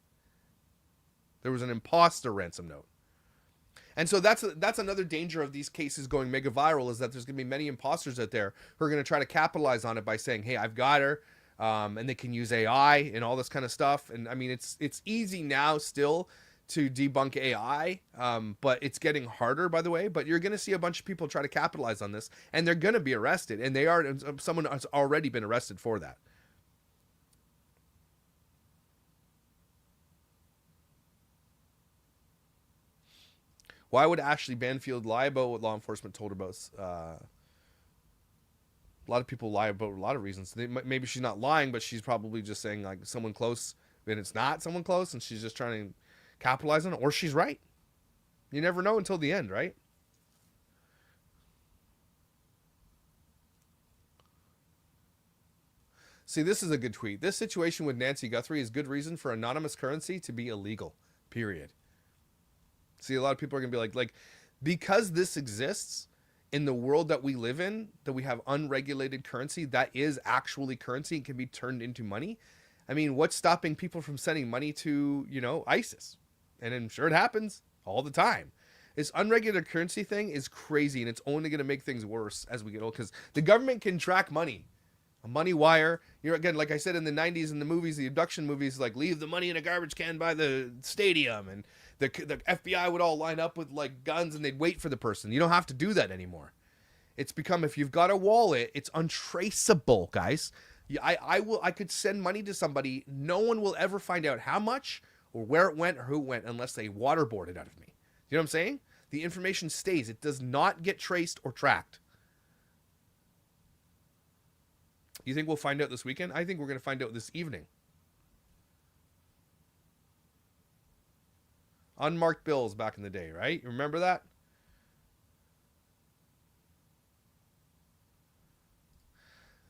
There was an imposter ransom note. And so that's another danger of these cases going mega viral, is that there's going to be many imposters out there who are going to try to capitalize on it by saying, hey, I've got her. And they can use AI and all this kind of stuff. And I mean, it's easy now still to debunk AI, but it's getting harder, by the way. But you're going to see a bunch of people try to capitalize on this, and they're going to be arrested. And someone has already been arrested for that. Why would Ashley Banfield lie about what law enforcement told her about? A lot of people lie about a lot of reasons. Maybe she's not lying, but she's probably just saying like someone close, and it's not someone close, and she's just trying to capitalize on it. Or she's right. You never know until the end, right? See, this is a good tweet. This situation with Nancy Guthrie is good reason for anonymous currency to be illegal, period. See, a lot of people are going to be like, because this exists in the world that we live in, that we have unregulated currency that is actually currency and can be turned into money. I mean, what's stopping people from sending money to, ISIS? And I'm sure it happens all the time. This unregulated currency thing is crazy, and it's only going to make things worse as we get old, because the government can track money. A money wire. Again, like I said in the 90s in the movies, the abduction movies, like leave the money in a garbage can by the stadium, and the FBI would all line up with like guns and they'd wait for the person. You don't have to do that anymore. It's become, if you've got a wallet, it's untraceable, guys. I could send money to somebody. No one will ever find out how much or where it went or who it went unless they waterboard it out of me. You know what I'm saying? The information stays. It does not get traced or tracked. You think we'll find out this weekend? I think we're going to find out this evening. Unmarked bills back in the day, right? You remember that?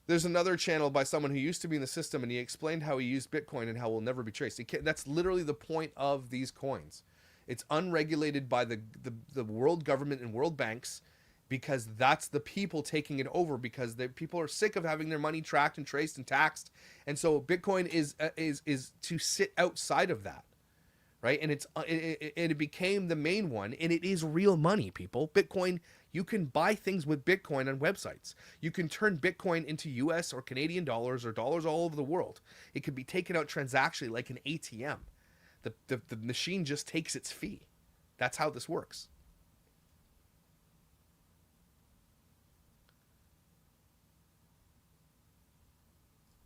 There's another channel by someone who used to be in the system, and he explained how he used Bitcoin and how it will never be traced. That's literally the point of these coins. It's unregulated by the world government and world banks, because that's the people taking it over, because the people are sick of having their money tracked and traced and taxed. And so Bitcoin is to sit outside of that, right? And it became the main one, and it is real money, people. Bitcoin, you can buy things with Bitcoin on websites. You can turn Bitcoin into US or Canadian dollars or dollars all over the world. It can be taken out transactionally like an ATM. The machine just takes its fee. That's how this works.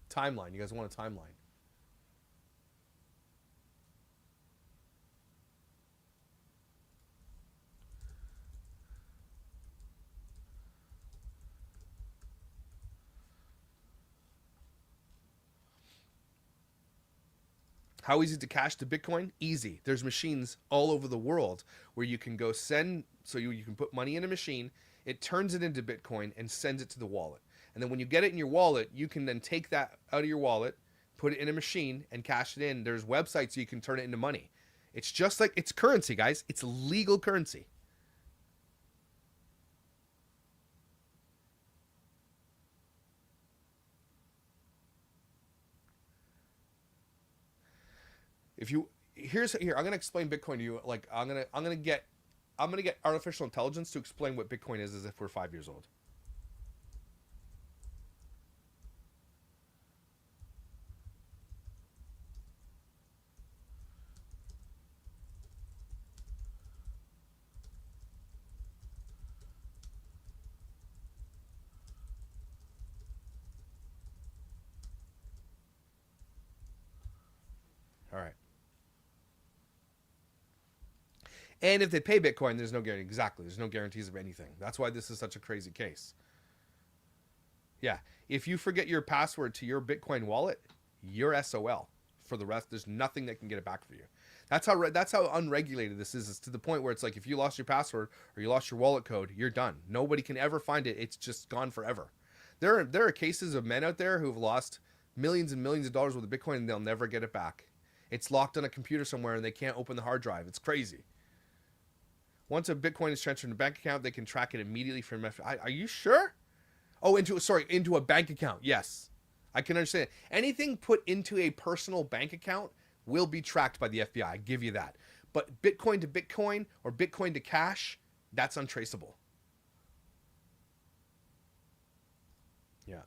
Timeline. You guys want a timeline? How easy to cash to Bitcoin? Easy. There's machines all over the world where you can go send, so you can put money in a machine, it turns it into Bitcoin and sends it to the wallet. And then when you get it in your wallet, you can then take that out of your wallet, put it in a machine, and cash it in. There's websites you can turn it into money. It's just like, it's currency, guys. It's legal currency. If you here, I'm gonna explain Bitcoin to you. Like I'm gonna get artificial intelligence to explain what Bitcoin is as if we're 5 years old. All right. And if they pay Bitcoin, there's no guarantee. Exactly. There's no guarantees of anything. That's why this is such a crazy case. Yeah. If you forget your password to your Bitcoin wallet, you're SOL. For the rest, there's nothing that can get it back for you. That's how unregulated this is. It's to the point where it's like, if you lost your password or you lost your wallet code, you're done. Nobody can ever find it. It's just gone forever. There are cases of men out there who've lost millions and millions of dollars worth of Bitcoin and they'll never get it back. It's locked on a computer somewhere and they can't open the hard drive. It's crazy. Once a Bitcoin is transferred to a bank account, they can track it immediately from. Are you sure? Oh, into a bank account. Yes, I can understand. Anything put into a personal bank account will be tracked by the FBI. I give you that. But Bitcoin to Bitcoin or Bitcoin to cash, that's untraceable. Yeah.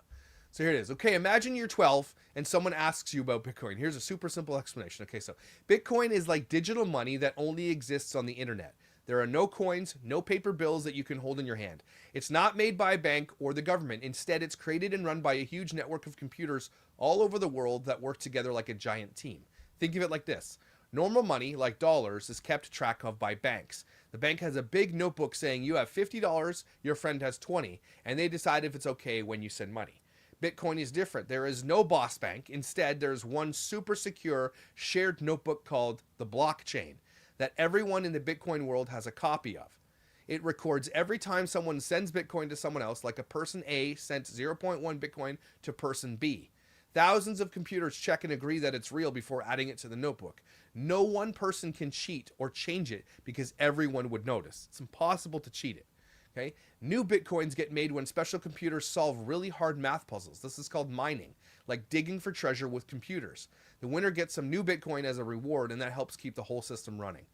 So here it is. Okay, imagine you're 12 and someone asks you about Bitcoin. Here's a super simple explanation. Okay, so Bitcoin is like digital money that only exists on the internet. There are no coins, no paper bills that you can hold in your hand. It's not made by a bank or the government. Instead, it's created and run by a huge network of computers all over the world that work together like a giant team. Think of it like this. Normal money, like dollars, is kept track of by banks. The bank has a big notebook saying you have $50, your friend has 20, and they decide if it's okay when you send money. Bitcoin is different. There is no boss bank. Instead, there's one super secure shared notebook called the blockchain that everyone in the Bitcoin world has a copy of. It records every time someone sends Bitcoin to someone else, like a person A sent 0.1 Bitcoin to person B. Thousands of computers check and agree that it's real before adding it to the notebook. No one person can cheat or change it because everyone would notice. It's impossible to cheat it. Okay? New Bitcoins get made when special computers solve really hard math puzzles. This is called mining, like digging for treasure with computers. The winner gets some new Bitcoin as a reward, and that helps keep the whole system running.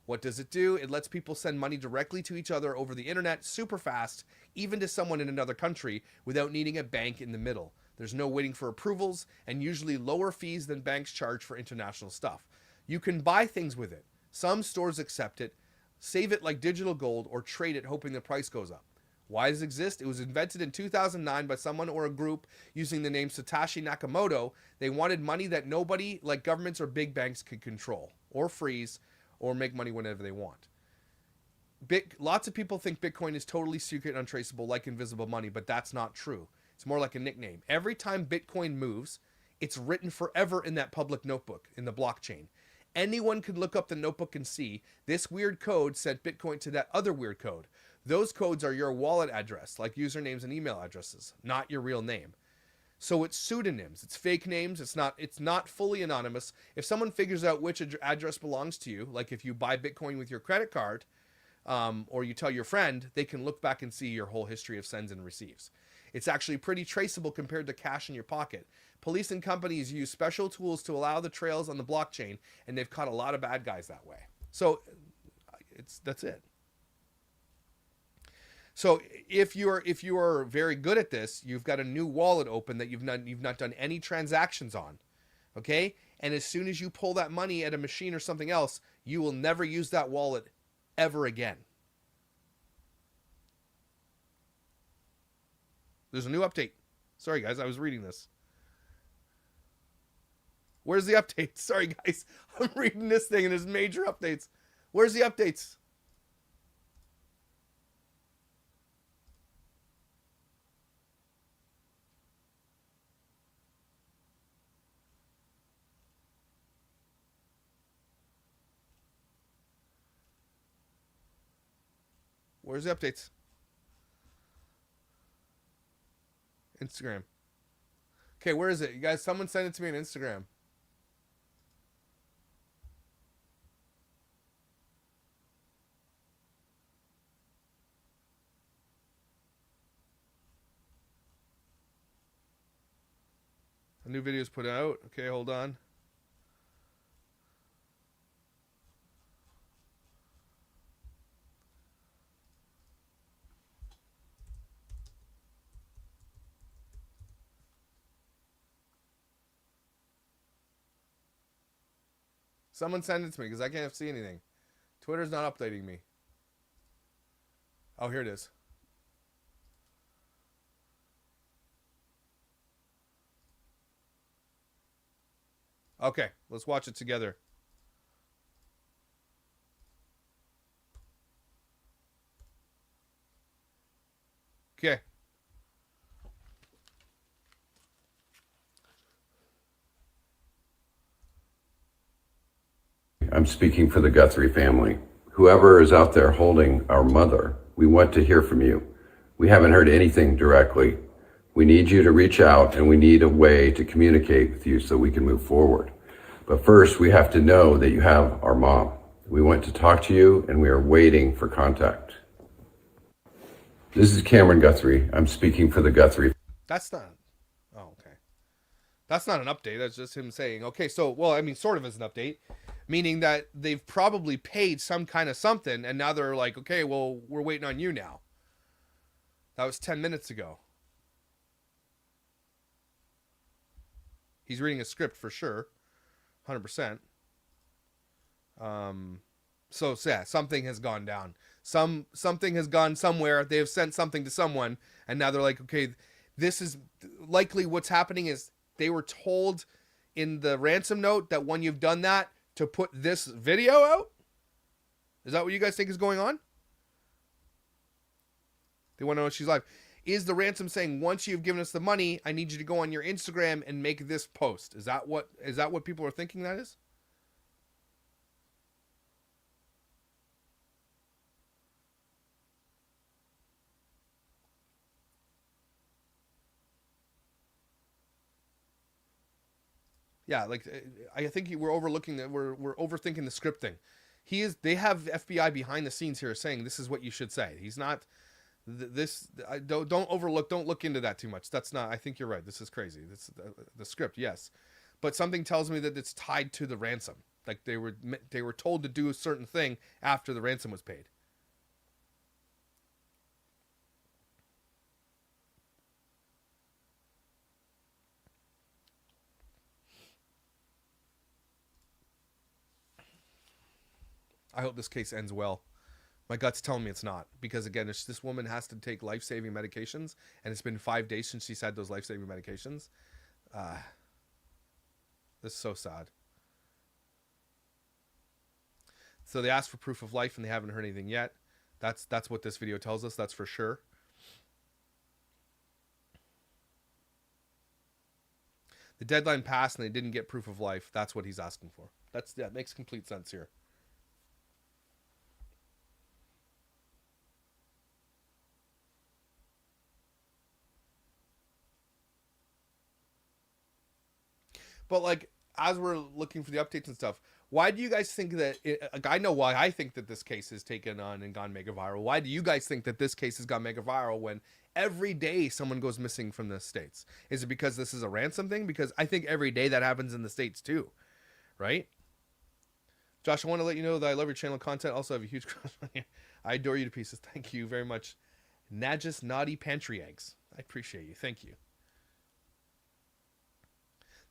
What does it do? It lets people send money directly to each other over the internet super fast, even to someone in another country, without needing a bank in the middle. There's no waiting for approvals, and usually lower fees than banks charge for international stuff. You can buy things with it. Some stores accept it, save it like digital gold, or trade it hoping the price goes up. Why does it exist? It was invented in 2009 by someone or a group using the name Satoshi Nakamoto. They wanted money that nobody, like governments or big banks, could control or freeze or make money whenever they want. Lots of people think Bitcoin is totally secret and untraceable like invisible money, but that's not true. It's more like a nickname. Every time Bitcoin moves, it's written forever in that public notebook, in the blockchain. Anyone could look up the notebook and see this weird code sent Bitcoin to that other weird code. Those codes are your wallet address, like usernames and email addresses, not your real name. So it's pseudonyms, it's fake names, it's not fully anonymous. If someone figures out which address belongs to you, like if you buy Bitcoin with your credit card, or you tell your friend, they can look back and see your whole history of sends and receives. It's actually pretty traceable compared to cash in your pocket. Police and companies use special tools to allow the trails on the blockchain, and they've caught a lot of bad guys that way. So that's it. So if you're very good at this, you've got a new wallet open that you've not done any transactions on, okay? And as soon as you pull that money at a machine or something else, you will never use that wallet ever again. There's a new update. Sorry guys, I was reading this. Where's the update? Sorry guys, I'm reading this thing and there's major updates. Where's the updates? Where's the updates? Instagram. Okay, where is it? You guys, someone send it to me on Instagram. A new video is put out. Okay, hold on. Someone send it to me because I can't see anything. Twitter's not updating me. Oh, here it is. Okay, let's watch it together. Okay. I'm speaking for the Gutherie family. Whoever is out there holding our mother, we want to hear from you. We haven't heard anything directly. We need you to reach out, and we need a way to communicate with you so we can move forward. But first, we have to know that you have our mom. We want to talk to you, and we are waiting for contact. This is Cameron Gutherie. I'm speaking for the Gutherie. That's not... Oh, okay. That's not an update. That's just him saying, okay, so, well, I mean, sort of as an update. Meaning that they've probably paid some kind of something, and now they're like, okay, well, we're waiting on you now. That was 10 minutes ago. He's reading a script for sure. 100%. So yeah, something has gone down. Something has gone somewhere. They have sent something to someone, and now they're like, okay, this is likely what's happening is they were told in the ransom note that when you've done that, to put this video out? Is that what you guys think is going on? They want to know if she's live. Is the ransom saying once you've given us the money, I need you to go on your Instagram and make this post? Is that what people are thinking that is? Yeah, like I think we're overlooking that. We're overthinking the script thing. They have FBI behind the scenes here saying this is what you should say. He's not this. Don't overlook. Don't look into that too much. That's not. I think you're right. This is crazy. This the script, yes, but something tells me that it's tied to the ransom. Like they were told to do a certain thing after the ransom was paid. I hope this case ends well. My gut's telling me it's not. Because, again, this woman has to take life-saving medications, and it's been 5 days since she's had those life-saving medications. This is so sad. So they asked for proof of life, and they haven't heard anything yet. That's what this video tells us. That's for sure. The deadline passed, and they didn't get proof of life. That's what he's asking for. That makes complete sense here. But like, as we're looking for the updates and stuff, why do you guys think that? I know why I think that this case has taken on and gone mega viral. Why do you guys think that this case has gone mega viral when every day someone goes missing from the States? Is it because this is a ransom thing? Because I think every day that happens in the States too, right? Josh, I want to let you know that I love your channel content. Also, I have a huge crush on you. I adore you to pieces. Thank you very much. Najis Naughty Pantry Eggs. I appreciate you. Thank you.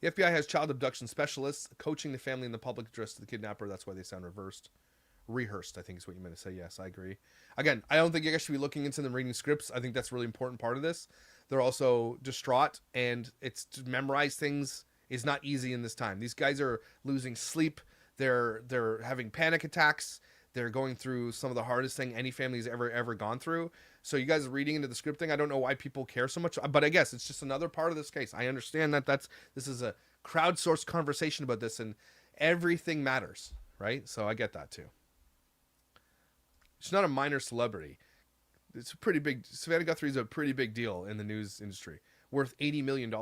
The FBI has child abduction specialists coaching the family and the public address to the kidnapper. That's why they sound rehearsed, I think is what you meant to say. Yes, I agree. Again, I don't think you guys should be looking into them reading scripts. I think that's a really important part of this. They're also distraught, and it's to memorize things is not easy in this time. These guys are losing sleep. They're having panic attacks. They're going through some of the hardest thing any family's ever gone through. So you guys are reading into the script thing. I don't know why people care so much, but I guess it's just another part of this case. I understand that this is a crowdsourced conversation about this, and everything matters, right? So I get that too. She's not a minor celebrity. It's a pretty big. Savannah Guthrie is a pretty big deal in the news industry, worth $80 million.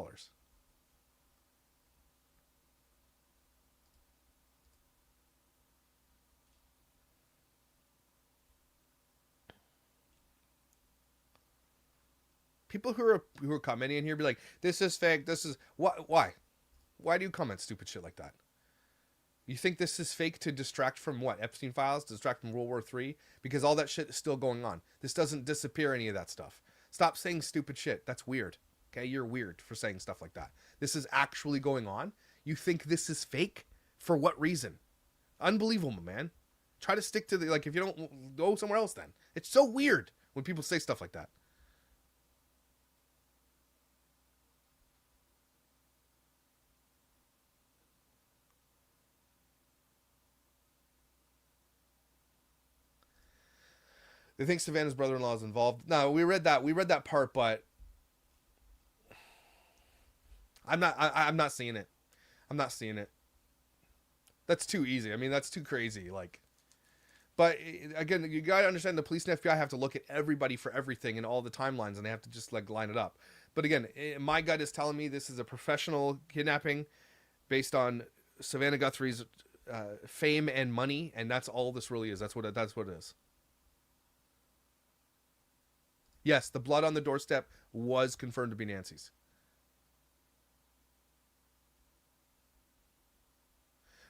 People who are commenting in here be like, "This is fake. This is why do you comment stupid shit like that? You think this is fake to distract from what? Epstein files, to distract from World War III? Because all that shit is still going on. This doesn't disappear any of that stuff. Stop saying stupid shit. That's weird. Okay, you're weird for saying stuff like that. This is actually going on. You think this is fake? For what reason? Unbelievable, man. Try to stick to the if you don't go somewhere else. Then it's so weird when people say stuff like that. They think Savannah's brother-in-law is involved. No, we read that part, but I'm not seeing it. I'm not seeing it. That's too easy. I mean, that's too crazy. But again, you gotta understand the police and FBI have to look at everybody for everything and all the timelines, and they have to just line it up. But again, my gut is telling me this is a professional kidnapping based on Savannah Guthrie's fame and money, and that's all this really is. That's what it is. Yes, the blood on the doorstep was confirmed to be Nancy's.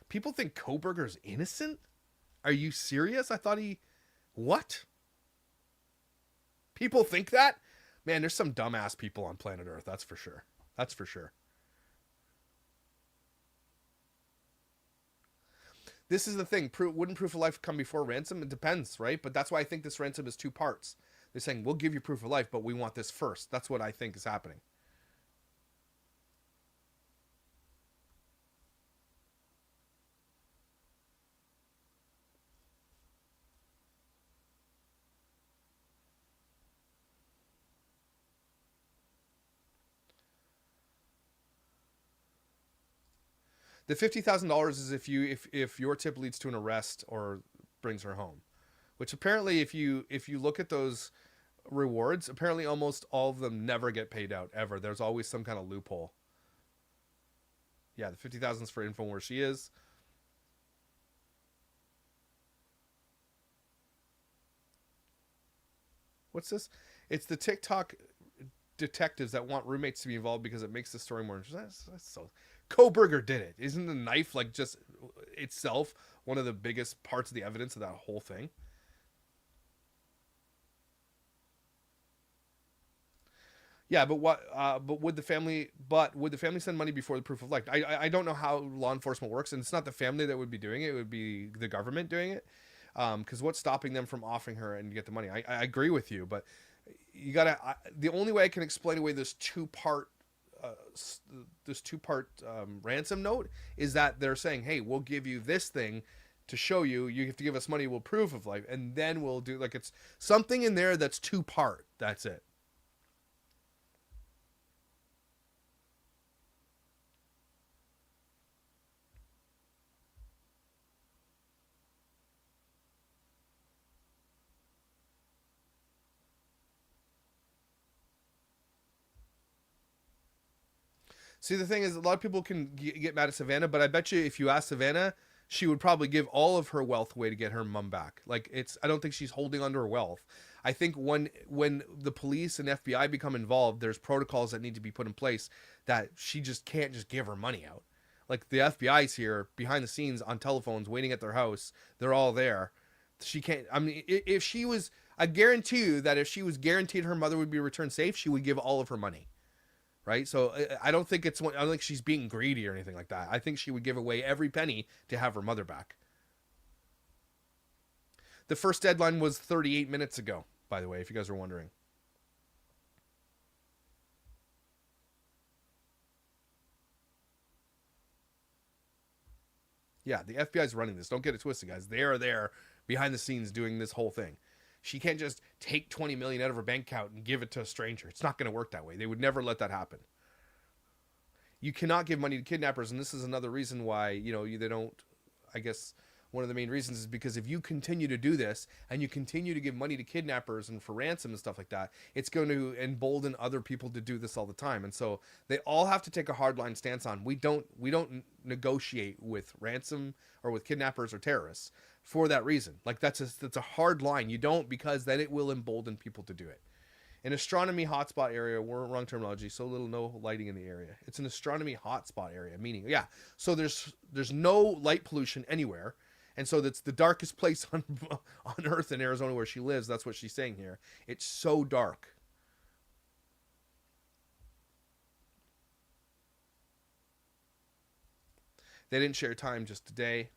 People think Kohberger's innocent? Are you serious? I thought What? People think that? Man, there's some dumbass people on planet Earth, that's for sure. That's for sure. This is the thing. Wouldn't proof of life come before ransom? It depends, right? But that's why I think this ransom is two parts. They're saying, we'll give you proof of life, but we want this first. That's what I think is happening. The $50,000 is if your tip leads to an arrest or brings her home. Which apparently, if you look at those rewards, apparently almost all of them never get paid out ever. There's always some kind of loophole. Yeah, the 50,000 is for info where she is. What's this? It's the TikTok detectives that want roommates to be involved because it makes the story more interesting. That's so. Kohberger did it. Isn't the knife just itself one of the biggest parts of the evidence of that whole thing? Yeah, but what? But would the family send money before the proof of life? I don't know how law enforcement works, and it's not the family that would be doing it. It would be the government doing it. Because what's stopping them from offering her and get the money? I agree with you, but you gotta. The only way I can explain away this two-part ransom note is that they're saying, "Hey, we'll give you this thing to show you. You have to give us money. We'll proof of life, and then we'll do it's something in there that's two-part. That's it." See, the thing is, a lot of people can get mad at Savannah, but I bet you if you ask Savannah, she would probably give all of her wealth away to get her mom back. Like, I don't think she's holding onto her wealth. I think when the police and FBI become involved, there's protocols that need to be put in place that she just can't just give her money out. Like, the FBI's here behind the scenes on telephones waiting at their house. They're all there. She can't, I mean, if she was, I guarantee you that if she was guaranteed her mother would be returned safe, she would give all of her money. Right? I don't think I don't think she's being greedy or anything like that. I think she would give away every penny to have her mother back. The first deadline was 38 minutes ago, by the way, if you guys were wondering. Yeah, the FBI's running this. Don't get it twisted, guys. They are there behind the scenes doing this whole thing. She can't just take 20 million out of her bank account and give it to a stranger. It's not going to work that way. They would never let that happen. You cannot give money to kidnappers, and this is another reason why, they don't, I guess one of the main reasons is because if you continue to do this and you continue to give money to kidnappers and for ransom and stuff like that, it's going to embolden other people to do this all the time. And so they all have to take a hardline stance on, we don't negotiate with ransom or with kidnappers or terrorists for that reason. Like, that's a hard line. You don't, because then it will embolden people to do it. An astronomy hotspot area, wrong terminology, so little no lighting in the area. It's an astronomy hotspot area, meaning, so there's no light pollution anywhere. And so that's the darkest place on Earth in Arizona where she lives. That's what she's saying here. It's so dark. They didn't share time just today.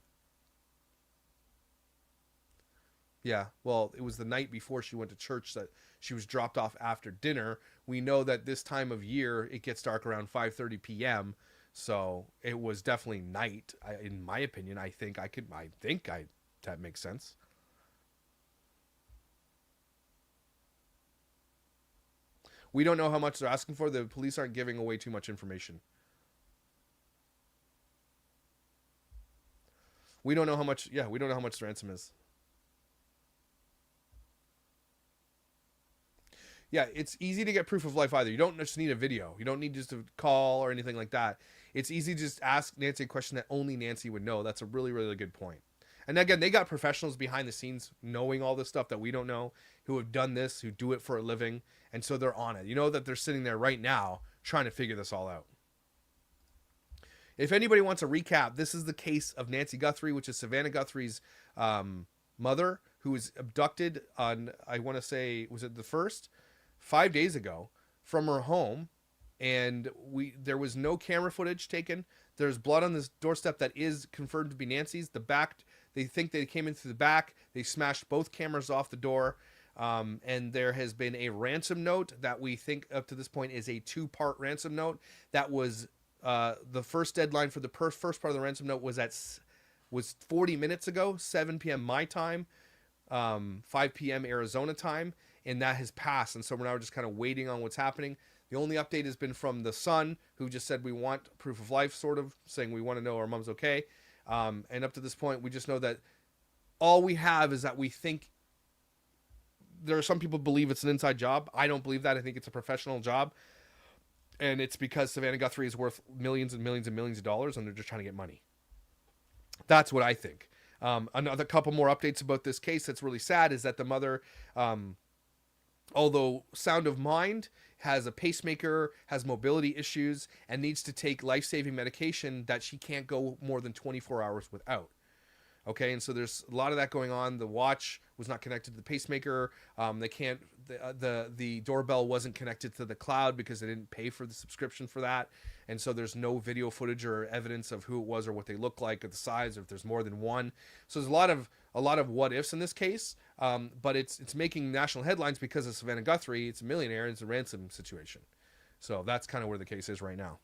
Yeah, well, it was the night before she went to church that she was dropped off after dinner. We know that this time of year, it gets dark around 5:30 p.m., so it was definitely night. In my opinion, I think that makes sense. We don't know how much they're asking for. The police aren't giving away too much information. We don't know how much the ransom is. Yeah, it's easy to get proof of life either. You don't just need a video. You don't need just a call or anything like that. It's easy to just ask Nancy a question that only Nancy would know. That's a really, really good point. And again, they got professionals behind the scenes knowing all this stuff that we don't know, who have done this, who do it for a living. And so they're on it. You know that they're sitting there right now trying to figure this all out. If anybody wants a recap, this is the case of Nancy Gutherie, which is Savannah Gutherie's mother, who was abducted on, I want to say, was it the 1st? 5 days ago from her home, and there was no camera footage taken. There's blood on this doorstep that is confirmed to be Nancy's. The back, they think they came in through the back. They smashed both cameras off the door, and there has been a ransom note that we think up to this point is a 2-part ransom note. That was the first deadline for the first part of the ransom note was 40 minutes ago, 7 p.m. my time, 5 p.m. Arizona time. And that has passed, and so we're now just kind of waiting on what's happening. The only update has been from the son, who just said we want proof of life, sort of, saying we want to know our mom's okay. And up to this point, we just know that all we have is that we think there are some people believe it's an inside job. I don't believe that. I think it's a professional job. And it's because Savannah Gutherie is worth millions and millions and millions of dollars, and they're just trying to get money. That's what I think. Another couple more updates about this case that's really sad is that the mother... although sound of mind, has a pacemaker, has mobility issues, and needs to take life-saving medication that she can't go more than 24 hours without. Okay, and so there's a lot of that going on. The watch was not connected to the pacemaker. The doorbell wasn't connected to the cloud because they didn't pay for the subscription for that. And so there's no video footage or evidence of who it was or what they look like or the size or if there's more than one. So there's a lot of what ifs in this case. But it's making national headlines because of Savannah Gutherie. It's a millionaire. It's a ransom situation. So that's kind of where the case is right now.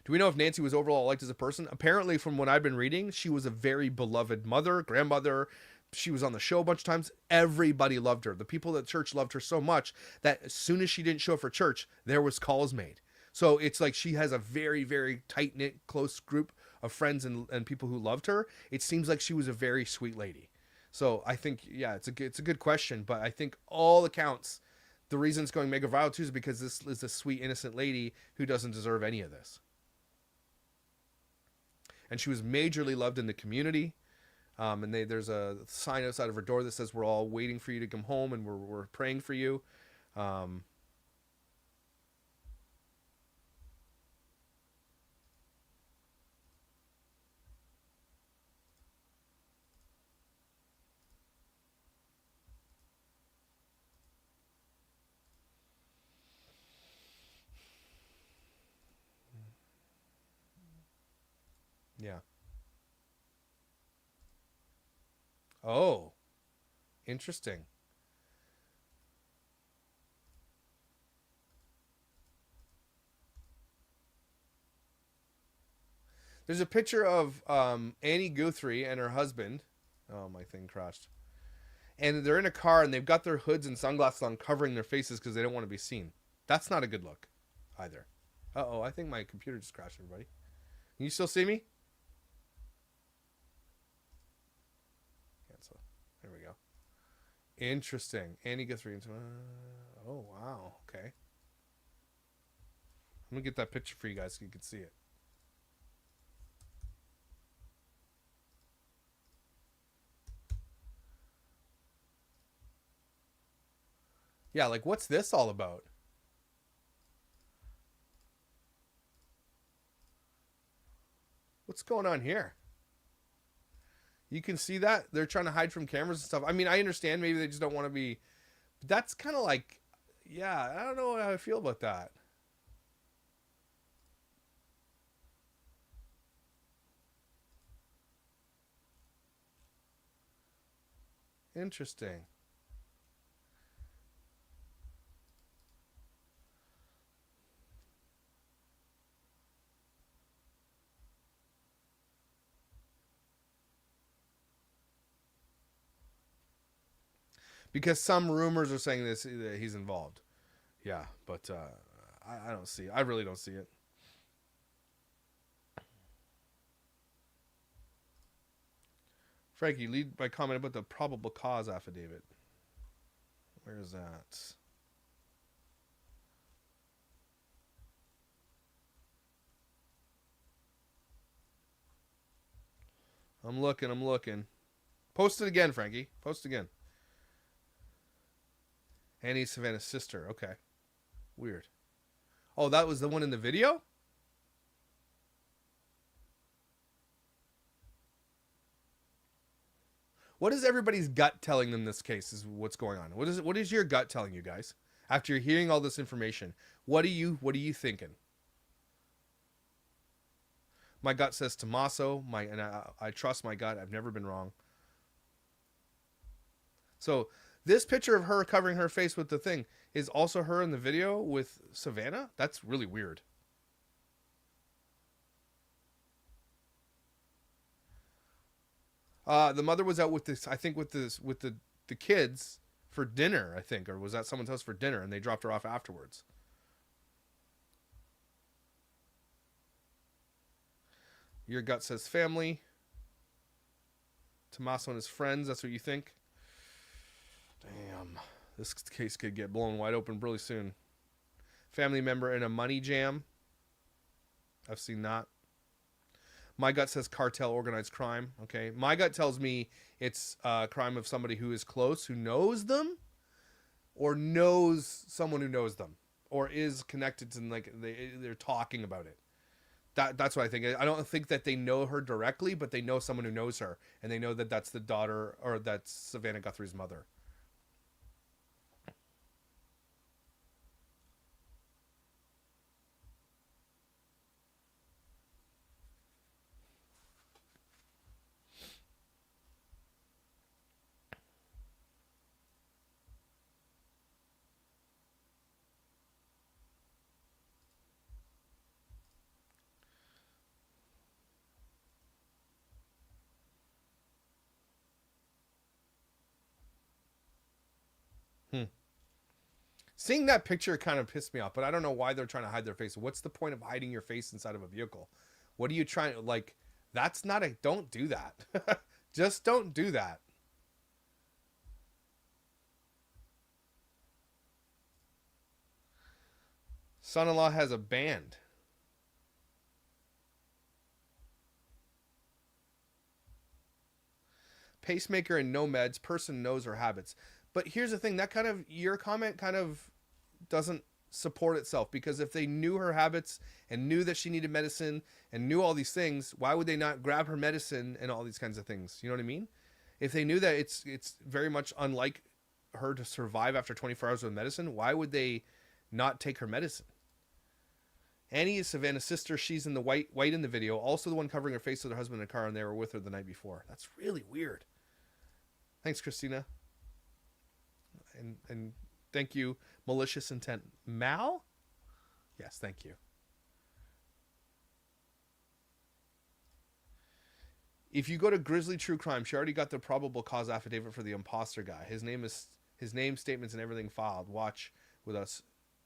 Do we know if Nancy was overall liked as a person? Apparently, from what I've been reading, she was a very beloved mother, grandmother. She was on the show a bunch of times. Everybody loved her. The people at church loved her so much that as soon as she didn't show up for church, there was calls made. So it's like she has a very, very tight-knit, close group of friends and people who loved her. It seems like she was a very sweet lady. So I think, yeah, it's a good question. But I think all accounts The reason it's going mega viral too is because this is a sweet, innocent lady who doesn't deserve any of this. And she was majorly loved in the community. And there's a sign outside of her door that says, "We're all waiting for you to come home, and we're praying for you." Yeah. Oh, interesting. There's a picture of Annie Gutherie and her husband. Oh, my thing crashed. And they're in a car and they've got their hoods and sunglasses on covering their faces because they don't want to be seen. That's not a good look either. Uh-oh, I think my computer just crashed, everybody. Can you still see me? Cancel. There we go. Interesting. Annie Gutherie. Oh, wow. Okay. I'm going to get that picture for you guys so you can see it. Yeah, like, what's this all about? What's going on here? You can see that? They're trying to hide from cameras and stuff. I mean, I understand maybe they just don't want to be... But that's kind of like... Yeah, I don't know how I feel about that. Interesting. Because some rumors are saying this that he's involved. Yeah, but I don't see it. I really don't see it. Frankie, lead by comment about the probable cause affidavit. Where is that? I'm looking. Post it again, Frankie. Post again. Annie Savannah's sister. Okay. Weird. Oh, that was the one in the video? What is everybody's gut telling them this case is what's going on? What is your gut telling you guys? After you're hearing all this information, what are you thinking? My gut says Tommaso, I trust my gut. I've never been wrong. So, this picture of her covering her face with the thing is also her in the video with Savannah? That's really weird. The mother was out with this, I think, with the kids for dinner, I think, or was that someone's house for dinner, and they dropped her off afterwards. Your gut says family. Tommaso and his friends, that's what you think? Damn. This case could get blown wide open really soon. Family member in a money jam. I've seen that. My gut says cartel organized crime. Okay. My gut tells me it's a crime of somebody who is close, who knows them, or knows someone who knows them, or is connected to them, like they're talking about it. That's what I think. I don't think that they know her directly, but they know someone who knows her, and they know that that's the daughter, or that's Savannah Gutherie's mother. Seeing that picture kind of pissed me off, but I don't know why they're trying to hide their face. What's the point of hiding your face inside of a vehicle? What are you trying, like, that's not a, don't do that. Just don't do that. Son-in-law has a band. Pacemaker and no meds. Person knows her habits. But here's the thing. That kind of, your comment kind of doesn't support itself, because if they knew her habits and knew that she needed medicine and knew all these things, why would they not grab her medicine and all these kinds of things? You know what I mean? If they knew that it's very much unlike her to survive after 24 hours with medicine, why would they not take her medicine? Annie is Savannah's sister. She's in the white in the video, also the one covering her face with her husband in a car, and they were with her the night before. That's really weird. Thanks, Christina. And thank you, malicious intent. Mal? Yes, thank you. If you go to Grizzly True Crime, she already got the probable cause affidavit for the imposter guy. His name, statements, and everything filed. Watch with us.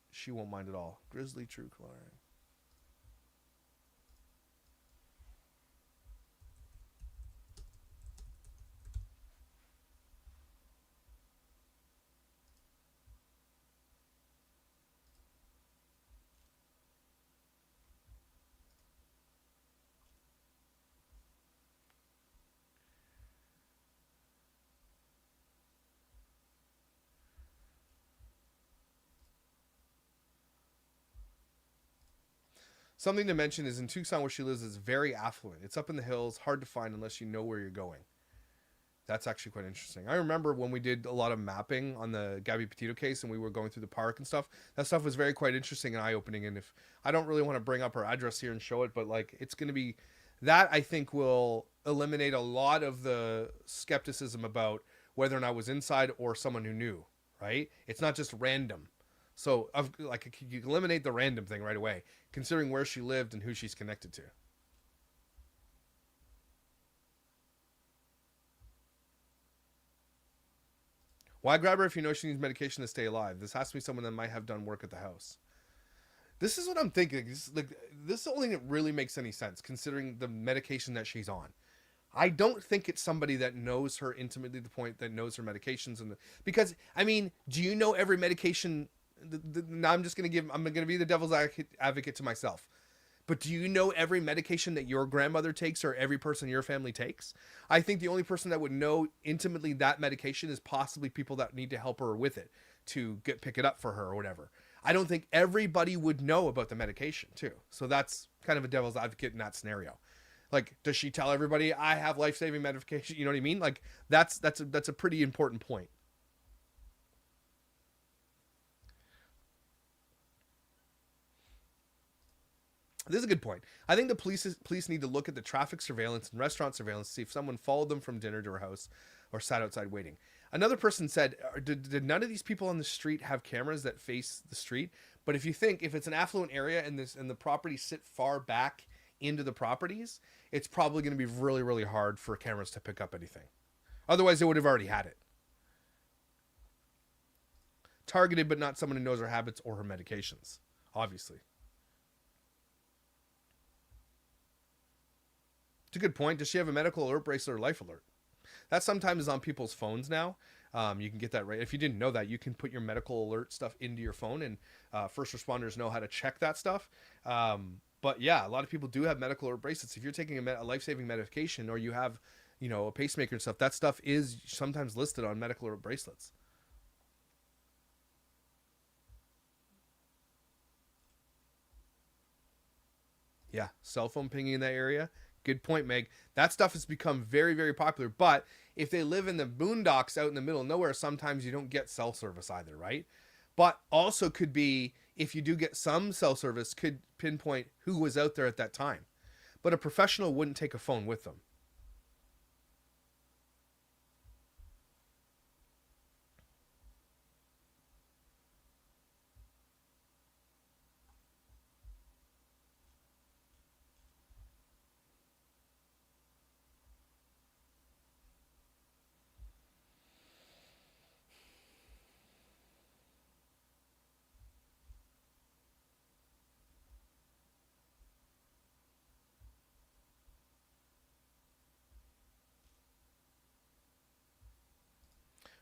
She won't mind at all. Grizzly True Crime. Something to mention is in Tucson, where she lives, is very affluent. It's up in the hills, hard to find unless you know where you're going. That's actually quite interesting. I remember when we did a lot of mapping on the Gabby Petito case and we were going through the park and stuff, that stuff was very quite interesting and eye-opening. And if I don't really want to bring up her address here and show it, but like, it's going to be, that I think will eliminate a lot of the skepticism about whether or not I was inside or someone who knew, right? It's not just random. So like, you eliminate the random thing right away, considering where she lived and who she's connected to. Why grab her if you know she needs medication to stay alive? This has to be someone that might have done work at the house. This is what I'm thinking. This is the only thing that really makes any sense, considering the medication that she's on. I don't think it's somebody that knows her intimately to the point that knows her medications. Because, I mean, do you know every medication? Now I'm going to be the devil's advocate to myself. But do you know every medication that your grandmother takes or every person in your family takes? I think the only person that would know intimately that medication is possibly people that need to help her with it, to pick it up for her or whatever. I don't think everybody would know about the medication too. So that's kind of a devil's advocate in that scenario. Like, does she tell everybody I have life-saving medication? You know what I mean? Like, that's a pretty important point. This is a good point. I think the police need to look at the traffic surveillance and restaurant surveillance to see if someone followed them from dinner to her house or sat outside waiting. Another person said, did none of these people on the street have cameras that face the street? But if you think, if it's an affluent area and the properties sit far back into the properties, it's probably going to be really, really hard for cameras to pick up anything. Otherwise, they would have already had it. Targeted, but not someone who knows her habits or her medications, obviously. It's a good point. Does she have a medical alert bracelet or life alert? That sometimes is on people's phones now. You can get that right. If you didn't know that, you can put your medical alert stuff into your phone, and first responders know how to check that stuff. But yeah, a lot of people do have medical alert bracelets. If you're taking a life-saving medication or you have, a pacemaker and stuff, that stuff is sometimes listed on medical alert bracelets. Yeah, cell phone pinging in that area. Good point, Meg. That stuff has become very, very popular. But if they live in the boondocks out in the middle of nowhere, sometimes you don't get cell service either, right? But also could be, if you do get some cell service, could pinpoint who was out there at that time. But a professional wouldn't take a phone with them.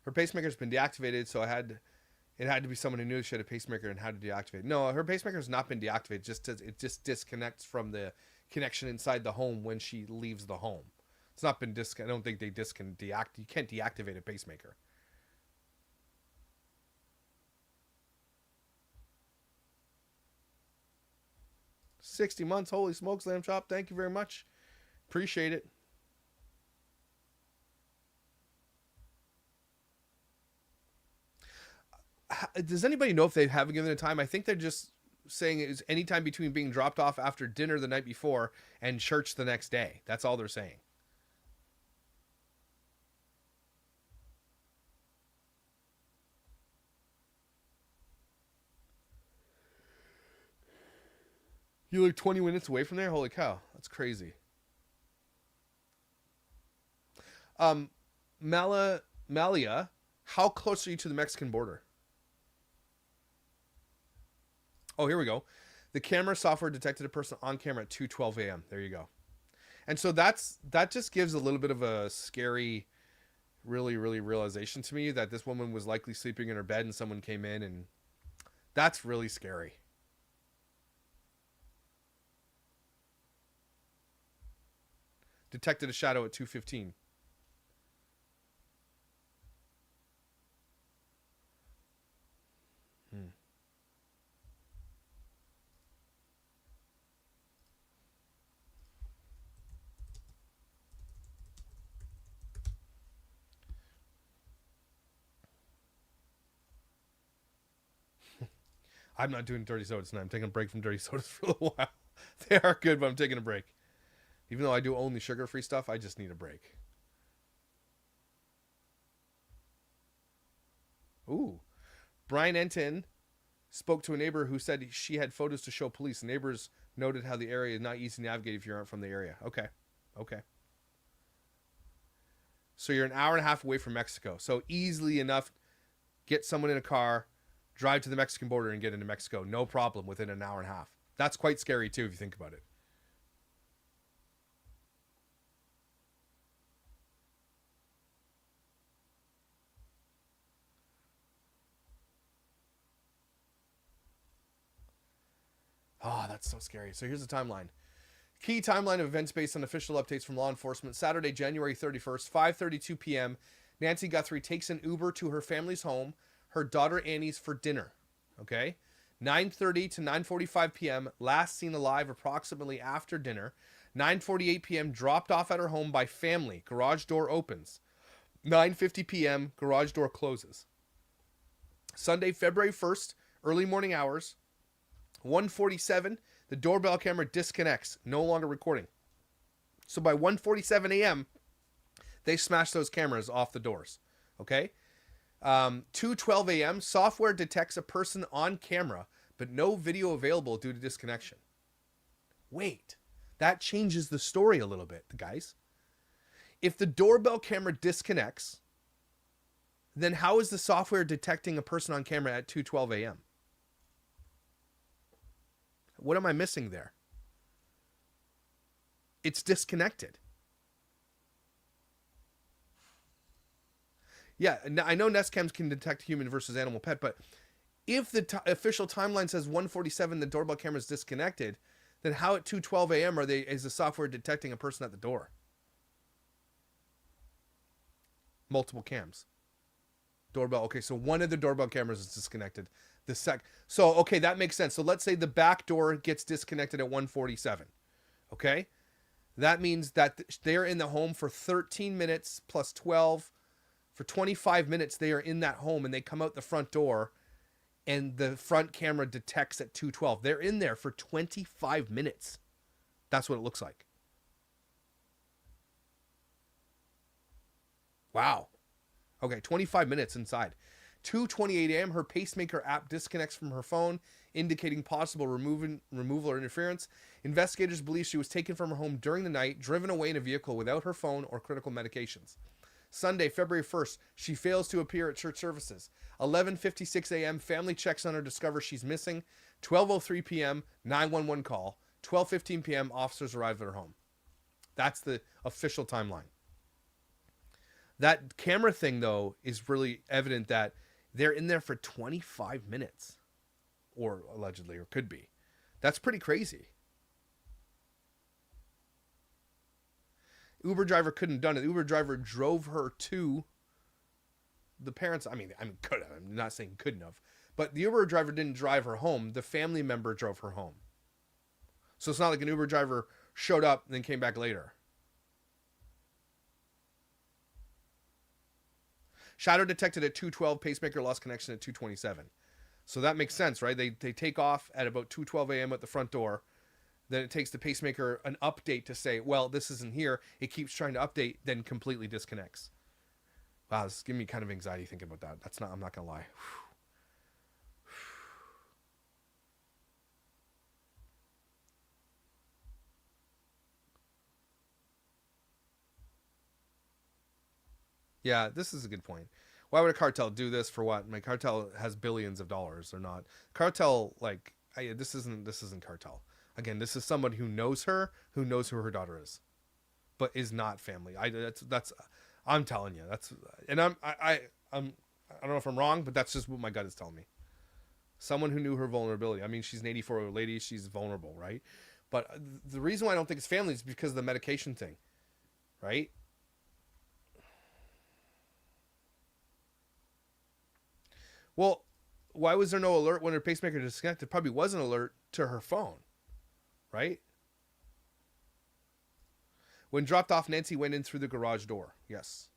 Her pacemaker's been deactivated, so I had It had to be someone who knew she had a pacemaker and how to deactivate. No, her pacemaker has not been deactivated. It just disconnects from the connection inside the home when she leaves the home. It's not been I don't think they you can't deactivate a pacemaker. $60 months. Holy smokes, Lamb Chop. Thank you very much. Appreciate it. Does anybody know if they haven't given a time? I think they're just saying it is any time between being dropped off after dinner the night before and church the next day. That's all they're saying. You live 20 minutes away from there? Holy cow. That's crazy. Malia, how close are you to the Mexican border? Oh, here we go. The camera software detected a person on camera at 2:12 a.m. There you go. And so that just gives a little bit of a scary, really, really realization to me that this woman was likely sleeping in her bed and someone came in, and that's really scary. Detected a shadow at 2:15. I'm not doing dirty sodas tonight. I'm taking a break from dirty sodas for a little while. They are good, but I'm taking a break. Even though I do only sugar-free stuff, I just need a break. Ooh. Brian Enton spoke to a neighbor who said she had photos to show police. Neighbors noted how the area is not easy to navigate if you aren't from the area. Okay. So you're an hour and a half away from Mexico. So easily enough, get someone in a car, drive to the Mexican border and get into Mexico. No problem within an hour and a half. That's quite scary too if you think about it. Oh, that's so scary. So here's the timeline. Key timeline of events based on official updates from law enforcement. Saturday, January 31st, 5:32 p.m. Nancy Gutherie takes an Uber to her family's home, her daughter Annie's, for dinner. Okay? 9:30 to 9:45 p.m. Last seen alive approximately after dinner. 9:48 p.m. dropped off at her home by family. Garage door opens. 9:50 p.m. Garage door closes. Sunday, February 1st, early morning hours. 1:47, the doorbell camera disconnects, no longer recording. So by 1:47 a.m., they smash those cameras off the doors. Okay? 2:12 a.m., software detects a person on camera, but no video available due to disconnection. Wait, that changes the story a little bit, guys. If the doorbell camera disconnects, then how is the software detecting a person on camera at 2:12 a.m.? What am I missing there? It's disconnected. Yeah, I know Nest cams can detect human versus animal pet, but if the official timeline says 1:47, the doorbell camera is disconnected, then how at 2:12 a.m. is the software detecting a person at the door? Multiple cams. Doorbell. Okay, so one of the doorbell cameras is disconnected. So okay, that makes sense. So let's say the back door gets disconnected at 1:47. Okay? That means that they're in the home for 13 minutes plus 12. For 25 minutes, they are in that home and they come out the front door and the front camera detects at 2:12. They're in there for 25 minutes. That's what it looks like. Wow. Okay, 25 minutes inside. 2:28 a.m., her pacemaker app disconnects from her phone, indicating possible removal or interference. Investigators believe she was taken from her home during the night, driven away in a vehicle without her phone or critical medications. Sunday, February 1st, she fails to appear at church services. 11:56 a.m., family checks on her, discovers she's missing. 12:03 p.m., 911 call. 12:15 p.m., officers arrive at her home. That's the official timeline. That camera thing, though, is really evident that They're in there for 25 minutes, or allegedly, or could be. That's pretty crazy. Uber driver couldn't have done it. The Uber driver drove her to the parents. I mean, could have. I'm not saying couldn't have. But the Uber driver didn't drive her home. The family member drove her home. So it's not like an Uber driver showed up and then came back later. Shadow detected at 2:12. Pacemaker lost connection at 2:27. So that makes sense, right? They take off at about 2:12 a.m. at the front door. Then it takes the pacemaker an update to say, well, this isn't here. It keeps trying to update, then completely disconnects. Wow, this is giving me kind of anxiety thinking about that. I'm not going to lie. Yeah, this is a good point. Why would a cartel do this for what? My cartel has billions of dollars or not. Cartel, like, this isn't cartel. Again, this is someone who knows who her daughter is, but is not family. I'm telling you, and I don't know if I'm wrong, but that's just what my gut is telling me. Someone who knew her vulnerability. I mean, she's an 84-year-old lady. She's vulnerable, right? But the reason why I don't think it's family is because of the medication thing, right? Well, why was there no alert when her pacemaker disconnected? Probably was an alert to her phone, right? When dropped off, Nancy went in through the garage door. Yes.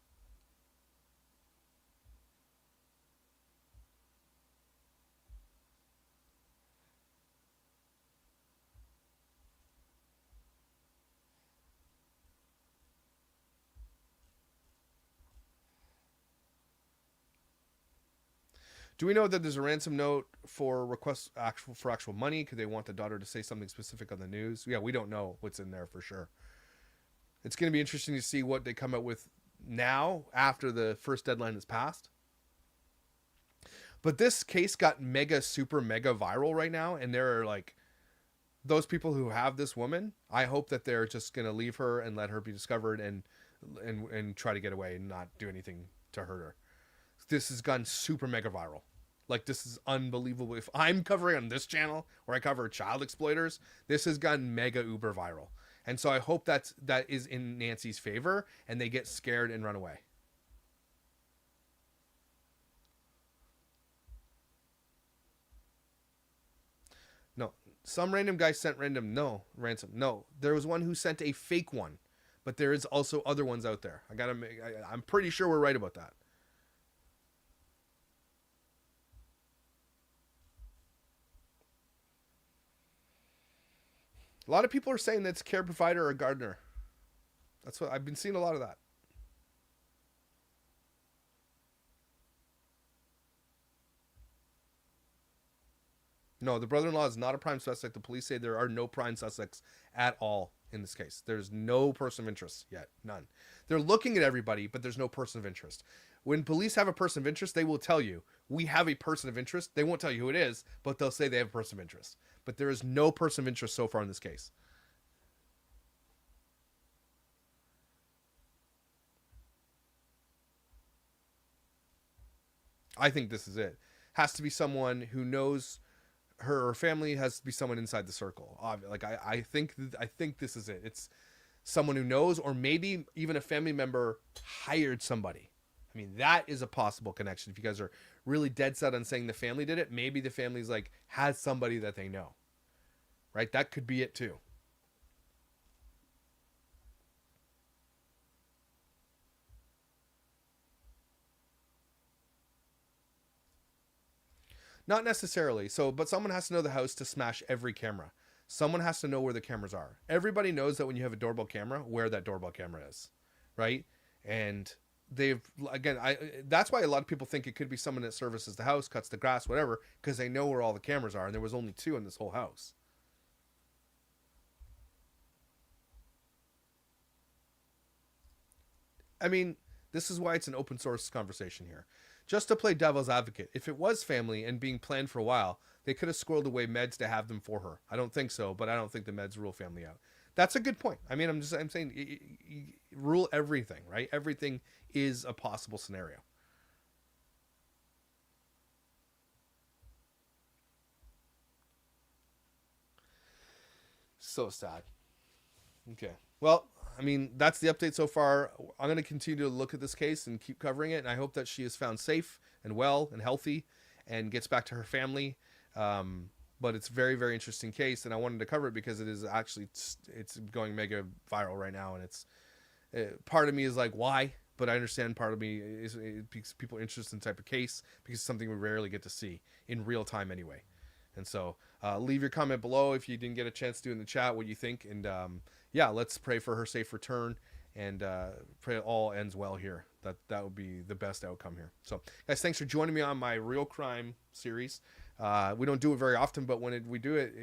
Do we know that there's a ransom note for request for actual money? Could they want the daughter to say something specific on the news? Yeah, we don't know what's in there for sure. It's going to be interesting to see what they come up with now after the first deadline is passed. But this case got super mega viral right now, and there are like those people who have this woman. I hope that they're just going to leave her and let her be discovered and try to get away and not do anything to hurt her. This has gone super mega viral. Like, this is unbelievable. If I'm covering on this channel where I cover child exploiters, this has gone mega uber viral. And so I hope that is in Nancy's favor and they get scared and run away. No, some random guy sent ransom. No, there was one who sent a fake one, but there is also other ones out there. I'm pretty sure we're right about that. A lot of people are saying that it's a care provider or a gardener. That's what I've been seeing, a lot of that. No, the brother-in-law is not a prime suspect. The police say there are no prime suspects at all in this case. There's no person of interest yet. None. They're looking at everybody, but there's no person of interest. When police have a person of interest, they will tell you, we have a person of interest. They won't tell you who it is, but they'll say they have a person of interest. But there is no person of interest so far in this case. I think this is it. Has to be someone who knows her family, has to be someone inside the circle. Like I think this is it. It's someone who knows, or maybe even a family member hired somebody. I mean, that is a possible connection. If you guys are really dead set on saying the family did it, maybe the family's like has somebody that they know, right? That could be it too. Not necessarily. So, but someone has to know the house to smash every camera. Someone has to know where the cameras are. Everybody knows that when you have a doorbell camera, where that doorbell camera is, right? And that's why a lot of people think it could be someone that services the house, cuts the grass, whatever, because they know where all the cameras are, and there was only 2 in this whole house. I mean, this is why it's an open source conversation here. Just to play devil's advocate, if it was family and being planned for a while, they could have squirreled away meds to have them for her. I don't think so, but I don't think the meds rule family out. That's a good point. I mean, I'm saying rule everything, right? Everything is a possible scenario. So sad. Okay. Well, I mean, that's the update so far. I'm going to continue to look at this case and keep covering it. And I hope that she is found safe and well and healthy and gets back to her family. But it's a very, very interesting case. And I wanted to cover it because it is actually, it's going mega viral right now. And it's, part of me is like, why? But I understand part of me is it piques people interested in the type of case because it's something we rarely get to see in real time anyway. And so leave your comment below if you didn't get a chance to do in the chat what you think. And yeah, let's pray for her safe return and pray it all ends well here. That would be the best outcome here. So guys, thanks for joining me on my real crime series. We don't do it very often, but when we do it,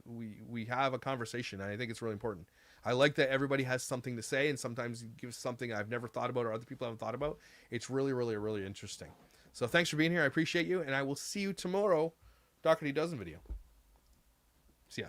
we have a conversation, and I think it's really important. I like that everybody has something to say, and sometimes you give something I've never thought about or other people haven't thought about. It's really, really, really interesting. So thanks for being here. I appreciate you, and I will see you tomorrow. Doherty Dozen video. See ya.